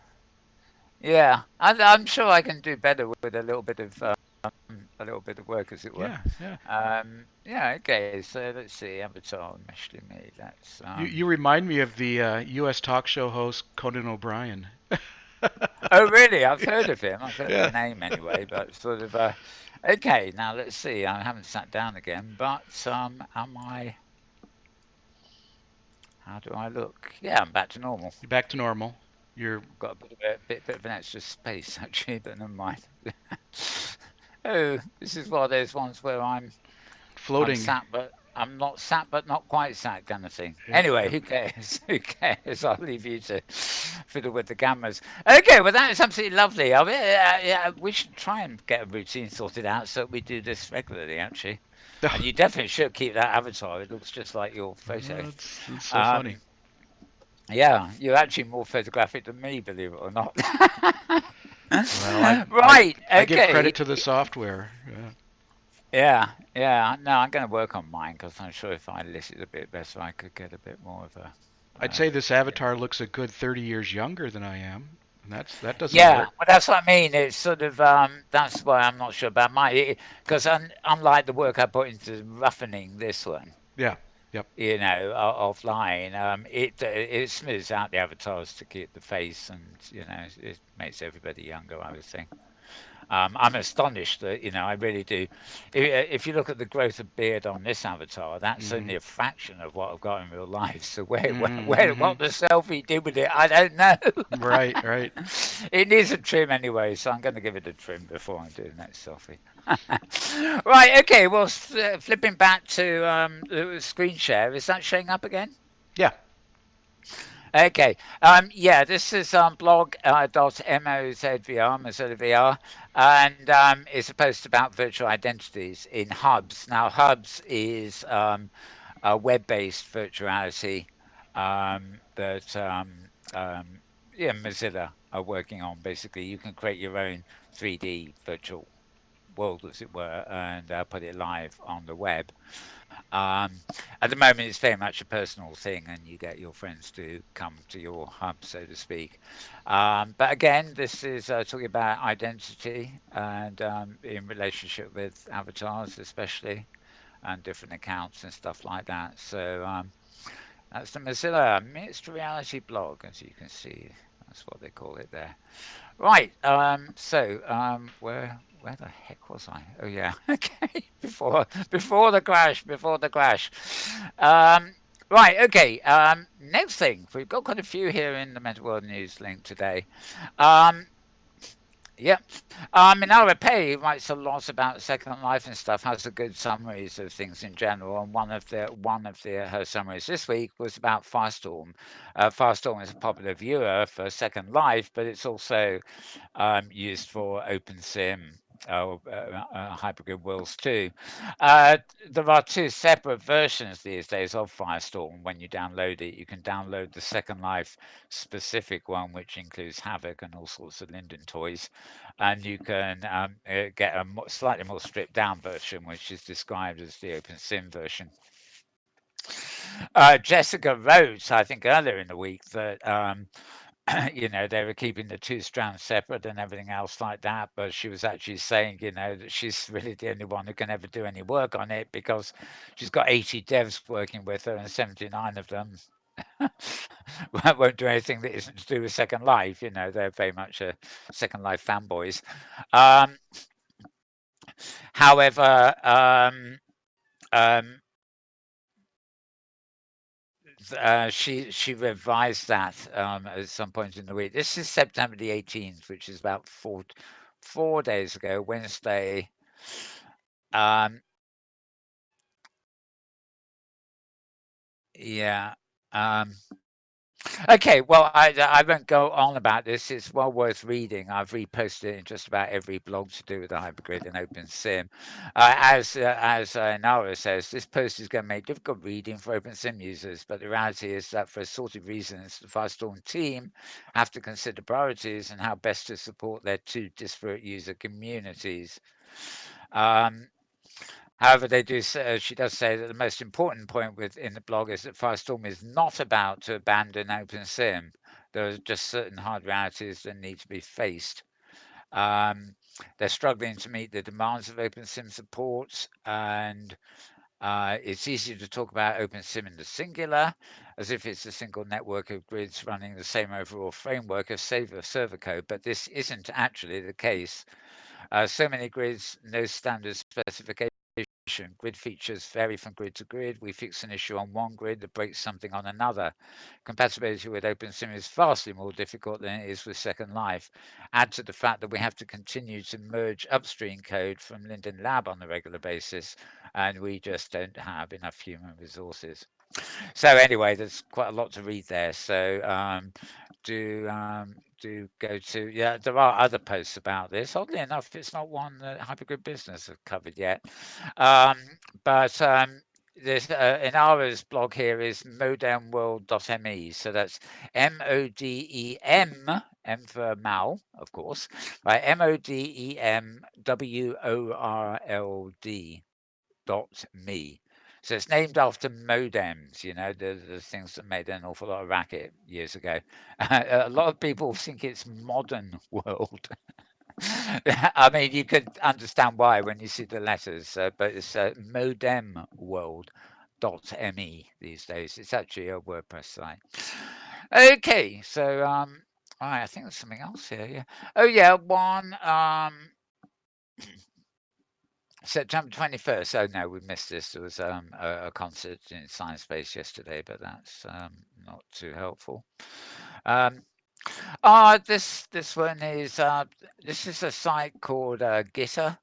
I'm sure I can do better with a little bit of work, as it were. Yeah, yeah. Yeah. Okay. So let's see. Avatar, Meshley me. That's You remind me of the U.S. talk show host Conan O'Brien. Oh, really? I've heard of him. I've heard the Yeah. name anyway, but sort of. Okay, now let's see. I haven't sat down again, but am I? How do I look? Yeah, I'm back to normal. You're back to normal. You're I've got a bit of an extra space actually, but never mind. Oh, this is one of those ones where I'm floating. sat, but I'm not sat, but not quite sat, kind of thing. Yep, Anyway, yep. who cares? Who cares? I'll leave you to fiddle with the cameras. Okay, well that is absolutely lovely. I mean, yeah, we should try and get a routine sorted out so we do this regularly, actually. And you definitely should keep that avatar. It looks just like your photo. It's so funny. Um, yeah, you're actually more photographic than me, believe it or not. Well, Right. I give Okay. credit to the software. Yeah. Yeah. Yeah. No, I'm going to work on mine because I'm sure if I listed a bit better, I could get a bit more of a. I'd say this Yeah. avatar looks a good 30 years younger than I am, and that doesn't Yeah, hurt. well, that's what I mean. It's sort of that's why I'm not sure about mine because unlike the work I put into roughening this one, Yeah. Yep. offline, it smooths out the avatars to keep the face and it makes everybody younger. I would think. I'm astonished that I really do. If you look at the growth of beard on this avatar, that's Mhm. only a fraction of what I've got in real life. So where, where, Mhm. where what Mhm. the selfie did with it, I don't know. Right. Right. It needs a trim anyway, so I'm going to give it a trim before I do the next selfie. Right, okay. Well, flipping back to the screen share, is that showing up again? Yeah. Okay. Yeah, this is blog .mozvr, Mozilla VR, and it's a post about virtual identities in hubs. Now, hubs is a web-based virtuality that yeah, Mozilla are working on. Basically, you can create your own 3D virtual world, as it were, and put it live on the web. Um, at the moment, it's very much a personal thing, and you get your friends to come to your hub, so to speak. But again, this is talking about identity and in relationship with avatars, especially, and different accounts and stuff like that. So that's the Mozilla Mixed Reality blog, as you can see. That's what they call it there. Right. Where the heck was I? Oh yeah. Okay. Before the crash. Before the crash. Um, right. Okay. Next thing, we've got quite a few here in the Metaworld News link today. Um, yeah. Minara Pei writes a lot about Second Life and stuff. Has a good summaries of things in general. And one of the her summaries this week was about Firestorm. Firestorm is a popular viewer for Second Life, but it's also used for OpenSim hypergrid worlds too. Uh, there are two separate versions these days of Firestorm. When you download it, you can download the Second Life specific one, which includes Havoc and all sorts of Linden toys, and you can get a slightly more stripped down version, which is described as the OpenSim version. Jessica wrote, I think earlier in the week, that they were keeping the two strands separate and everything else like that. But she was actually saying, that she's really the only one who can ever do any work on it because she's got 80 devs working with her, and 79 of them won't do anything that isn't to do with Second Life. They're very much Second Life fanboys. Um, however, um, she revised that at some point in the week. This is September the 18th, which is about 4 days ago, Wednesday. Um, yeah. Um, okay, well, I won't go on about this. It's well worth reading. I've reposted it in just about every blog to do with the hypergrid and OpenSim. As Nara says, this post is going to make difficult reading for OpenSim users, but the reality is that for assorted reasons, the Firestorm team have to consider priorities and how best to support their two disparate user communities. Um, However, she does say that the most important point in the blog is that Firestorm is not about to abandon OpenSim. There are just certain hard realities that need to be faced. Um, they're struggling to meet the demands of OpenSim support, and it's easy to talk about OpenSim in the singular, as if it's a single network of grids running the same overall framework of server code, but this isn't actually the case. So many grids, no standard specification. Grid features vary from grid to grid. We fix an issue on one grid that breaks something on another. Compatibility with OpenSim is vastly more difficult than it is with Second Life. Add to the fact that we have to continue to merge upstream code from Linden Lab on a regular basis, and we just don't have enough human resources. So anyway, there's quite a lot to read there. So do go to, yeah. There are other posts about this. Oddly enough, it's not one that Hypergrid Business have covered yet. Um, but this in Ara's blog here is modemworld.me. So that's M for Mal, of course, right? MODEMWORLD.me. So it's named after modems, the things that made an awful lot of racket years ago. A lot of people think it's modern world. I mean, you could understand why when you see the letters, but it's modemworld.me these days. It's actually a WordPress site. Okay, so all right, I think there's something else here. Yeah. Oh yeah, one September 21st. Oh no, we missed this. There was a concert in Science Space yesterday, but that's not too helpful. Um, this one is this is a site called Gitter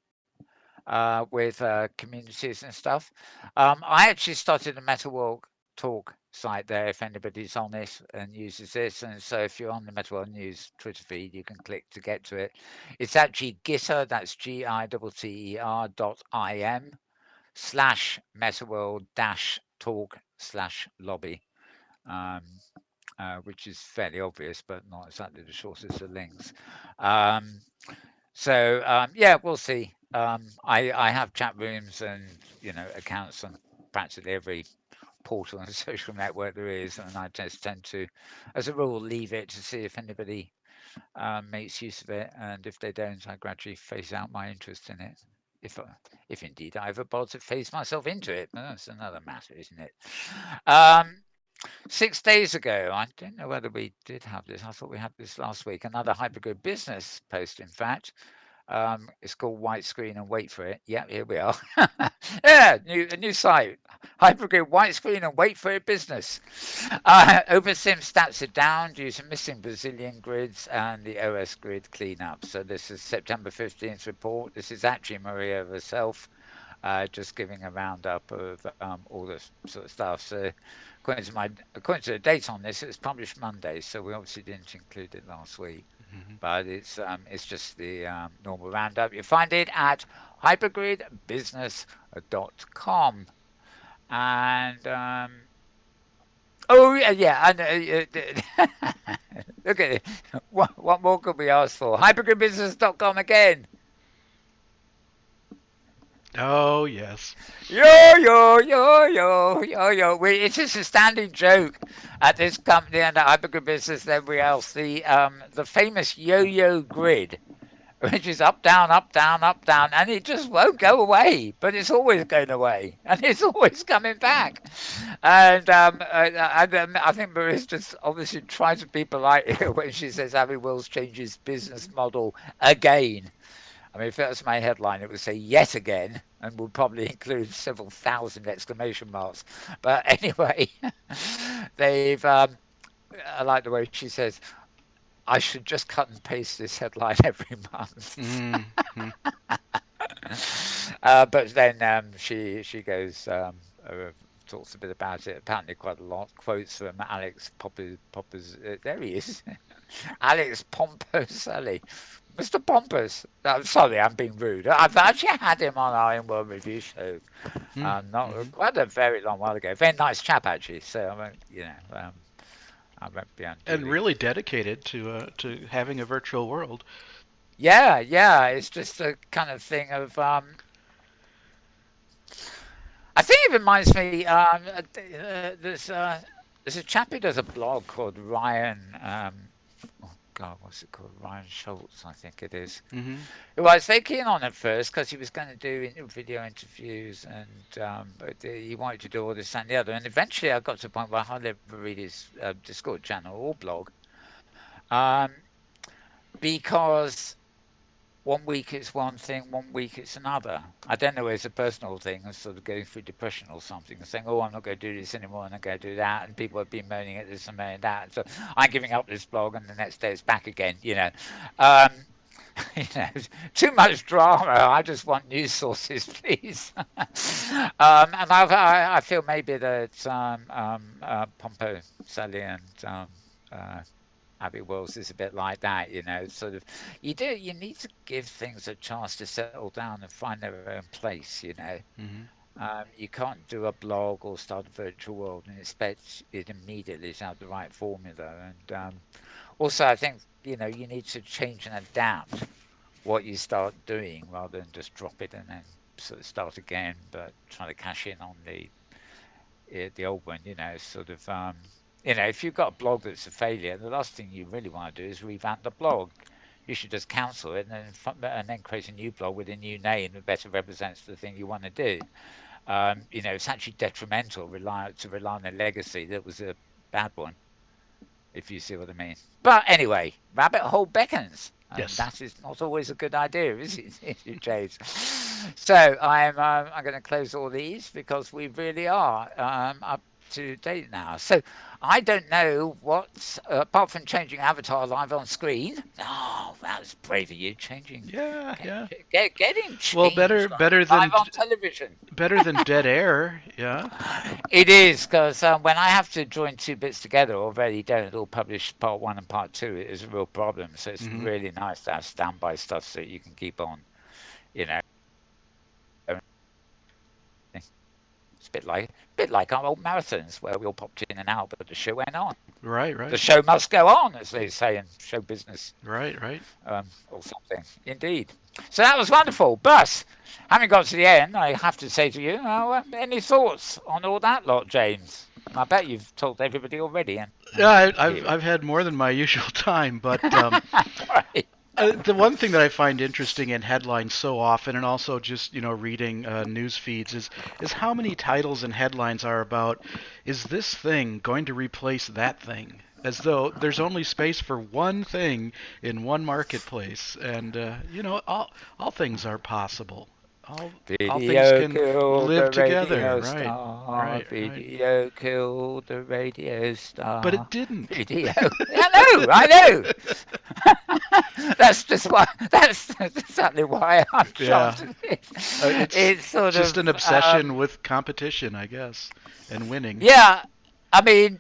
with communities and stuff. I actually started a Metaworld talk site there if anybody's on it and uses this. And so if you're on the Metaworld News Twitter feed, you can click to get to it. It's actually Gitter, that's GITTER.IM/Metaworld dash talk slash lobby. Um, which is fairly obvious, but not exactly the shortest of links. Um, yeah, we'll see. I have chat rooms and accounts on practically every portal and social network there is, and I just tend to, as a rule, leave it to see if anybody makes use of it, and if they don't, I gradually phase out my interest in it. If indeed I ever bother to phase myself into it, but that's another matter, isn't it? Um, 6 days ago, I don't know whether we did have this. I thought we had this last week. Another Hypergrid Business post, in fact. It's called White Screen and wait for it. Yeah, here we are. Yeah, a new site. Hypergrid White Screen and wait for it business. OpenSim stats are down due to missing Brazilian grids and the OS grid cleanup. So this is September 15th report. This is actually Maria herself. Just giving a roundup of all this sort of stuff. So, according to the date on this, it was published Monday, so we obviously didn't include it last week. Hmm. but it's just the normal roundup. You find it at hypergridbusiness.com. And oh yeah, look at it. What more could we ask for? Hypergridbusiness.com again. Oh yes. Yo yo yo yo yo yo. It's just a standing joke at this company and at Hypergrid Business and everywhere else. The famous yo-yo grid, which is up down up down, and it just won't go away. But it's always going away, and it's always coming back. And I think Maria's just obviously trying to be polite when she says Abbey Wills changes business model again. I mean, if that was my headline, it would say yet again and would probably include several thousand exclamation marks. But anyway, they've. I like the way she says, I should just cut and paste this headline every month. Hmm. But then she goes talks a bit about it. Apparently, quite a lot. Quotes from Alex Poppers. There he is, Alex Pomposelli, Mr. Pompous. I'm sorry, I'm being rude. I've actually had him on our In World Review show. Not Hmm. quite a very long while ago. Very nice chap actually. So I won't, I won't be And unduly. really dedicated to having a virtual world. Yeah, yeah. It's just a kind of thing of I think it reminds me. There's a chap who does a blog called Ryan. Oh God, what's it called? Ryan Schultz, I think it is. Hmm. Who I was very keen on at first because he was going to do video interviews and but he wanted to do all this and the other. And eventually, I got to the point where I hardly ever read his Discord channel or blog um, because 1 week it's one thing, 1 week it's another. I don't know, it's a personal thing, and sort of going through depression or something, and saying, "Oh, I'm not going to do this anymore, and I'm going to do that," and people have been moaning at this and moaning at that, and so I'm giving up this blog, and the next day it's back again. Um, you know, too much drama. I just want news sources, please. And I feel maybe that Pompo, Sally, and uh, Abbey Wills is a bit like that, sort of you need to give things a chance to settle down and find their own place. Hmm. You can't do a blog or start a virtual world and expect it immediately to have the right formula. And also, I think, you need to change and adapt what you start doing rather than just drop it and then sort of start again, but trying to cash in on the old one, sort of, if you've got a blog that's a failure, the last thing you really want to do is revamp the blog. You should just cancel it and then create a new blog with a new name that better represents the thing you want to do. It's actually detrimental to rely on a legacy that was a bad one, if you see what I mean. But anyway, rabbit hole beckons, and Yes. that is not always a good idea, is it, James? So I'm going to close all these because we really are up to date now. So I don't know what, apart from changing avatar live on screen. Oh, that was brave of you, changing, Yeah. Yeah. getting Well, better changed better live than on television. better than dead air. Yeah. It is because when I have to join two bits together or already don't all publish part one and part two, it is a real problem. So it's Hmm. really nice to have standby stuff so you can keep on, you know. It's a bit like our old marathons where we all popped in and out, but the show went on. Right. The Right. show must go on, as they say in show business, Right. Right. or something. Indeed. So that was wonderful. But having got to the end, I have to say to you, any thoughts on all that lot, James? I bet you've told everybody already, and Yeah. I can I've hear it. I've had more than my usual time, but Right. the one thing that I find interesting in headlines so often, and also just reading news feeds, is how many titles and headlines are about, is this thing going to replace that thing? As though there's only space for one thing in one marketplace, and all things are possible. All things Video can killed live the together. radio Right, star. right, right. Video killed the radio But it star. didn't. Video. I know. That's just why. That's exactly why I'm Yeah, chuffed with it. it's It's sort just of. an obsession with competition, I guess, and winning. Yeah. I mean,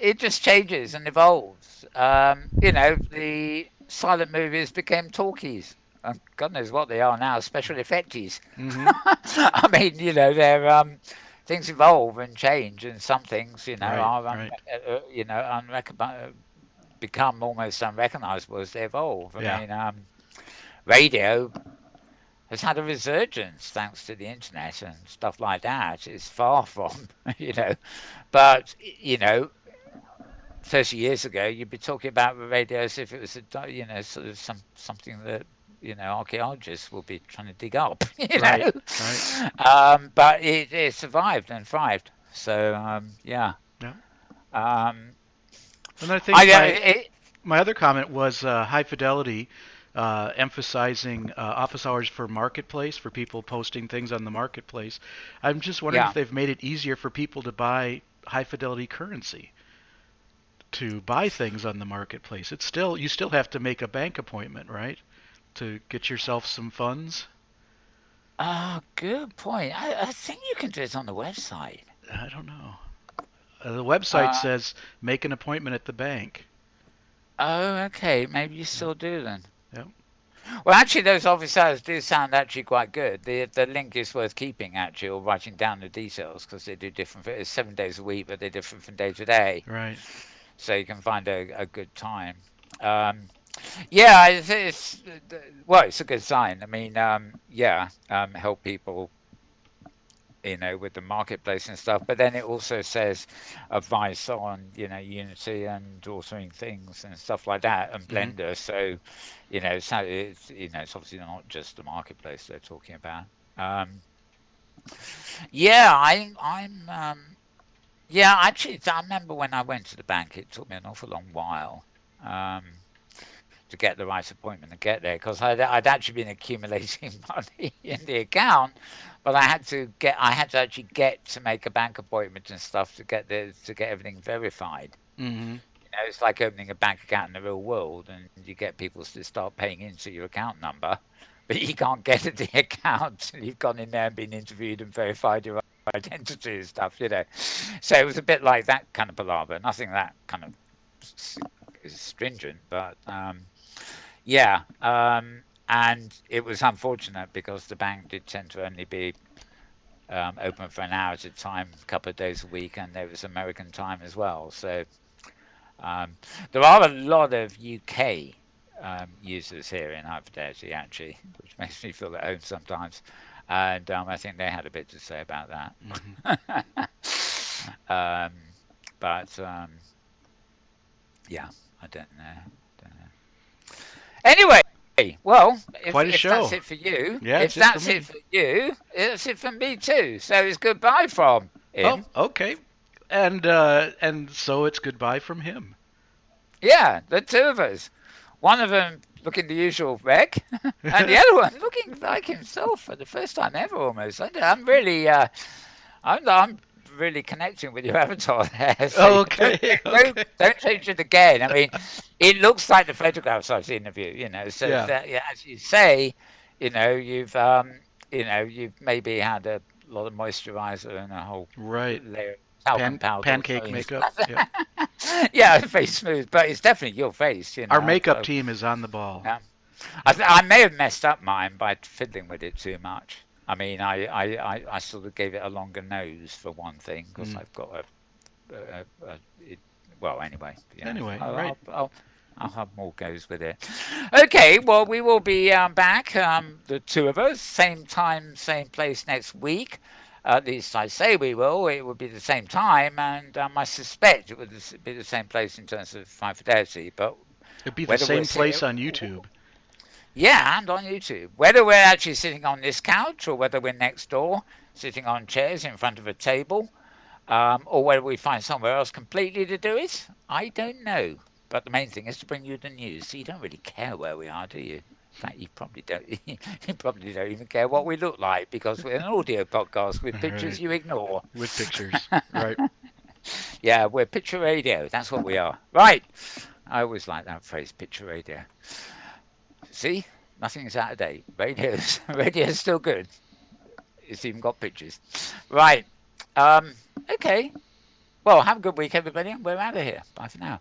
it just changes and evolves. The silent movies became talkies. And God knows what they are now, special effecties. Mm-hmm. I mean, they're things evolve and change, and some things, Right. are Right. become almost unrecognizable as they evolve. I Yeah. mean, radio has had a resurgence thanks to the internet and stuff like that. It's far from, but 30 years ago, you'd be talking about the radio as if it was sort of something that archaeologists will be trying to dig up. Right. Right. But it survived and thrived. So yeah, Yeah. um, And I I think my other comment was high fidelity, emphasizing office hours for marketplace for people posting things on the marketplace. I'm just wondering if yeah. they've made it easier for people to buy high fidelity currency, to buy things on the marketplace. It's still you still have to make a bank appointment, right, to get yourself some funds. Good point. I think you can do it on the website. I don't know. The website Uh, says make an appointment at the bank. oh, okay. Maybe you Yep. still do then. Yep. Well, actually, those office hours do sound actually quite good. The link is worth keeping actually, or writing down the details because they do different. It's 7 days a week, but they're different from day to day, Right. so you can find a good time. Um, yeah, well, it's a good sign. I mean, yeah, help people with the marketplace and stuff. But then it also says advice on, Unity and authoring things and stuff like that and Mm-hmm. Blender. So, it's obviously not just the marketplace they're talking about. Um, yeah, yeah, actually, I remember when I went to the bank, it took me an awful long while. Um, to get the right appointment and get there because I'd actually been accumulating money in the account, but I had to actually get to make a bank appointment and stuff to get everything verified. Mm-hmm. It's like opening a bank account in the real world, and you get people to start paying into your account number, but you can't get at the account until you've gone in there and been interviewed and verified your identity and stuff. So it was a bit like that kind of palaver. Nothing that kind of stringent, but yeah, and it was unfortunate because the bank did tend to only be open for an hour at a time, a couple of days a week, and there was American time as well. So um, there are a lot of UK users here in Hyperdeity, actually, which makes me feel at home sometimes. And I think they had a bit to say about Mm-hmm. that. um, but yeah, I don't know. Don't know. Anyway, well, if Quite a that's it show. for you, Yeah, if it's it that's for it for me. you, it's it for me too. So it's goodbye from Oh, him. okay. And so it's goodbye from him. Yeah, the two of us. One of them looking the usual wreck, and the other one looking like himself for the first time ever almost. I'm really, I'm really connecting with your avatar there. So don't Okay, okay. don't change it again. I mean, it looks like the photographs I've seen of you. So Yeah, that, yeah, as you say, you've maybe had a lot of moisturizer and a whole right. layer of talcum powder or Pancake something. makeup. Yep. Yeah, face smooth, but it's definitely your face. Our makeup team is on the ball. Yeah. Yep. I may have messed up mine by fiddling with it too much. I mean, I sort of gave it a longer nose for one thing because Mm. I've got well, anyway, Anyway, I'll, right. I'll, I'll, I'll have more goes with it. Okay, well, we will be back, the two of us, same time, same place next week. At least I say we will. It will be the same time, and I suspect it would be the same place in terms of high fidelity. But It'd be the whether we're same sitting, place on YouTube. yeah, and on YouTube. Whether we're actually sitting on this couch or whether we're next door, sitting on chairs in front of a table, or whether we find somewhere else completely to do it, I don't know. But the main thing is to bring you the news. So you don't really care where we are, do you? In fact, you probably don't. You probably don't even care what we look like because we're an audio podcast with All pictures right. you ignore. With pictures. Right. Yeah, we're picture radio. That's what we are. Right. I always like that phrase, picture radio. See, nothing is out of date. Radio's still good. It's even got pictures. Right. Um, okay. Well, have a good week, everybody, and we're out of here. Bye for now.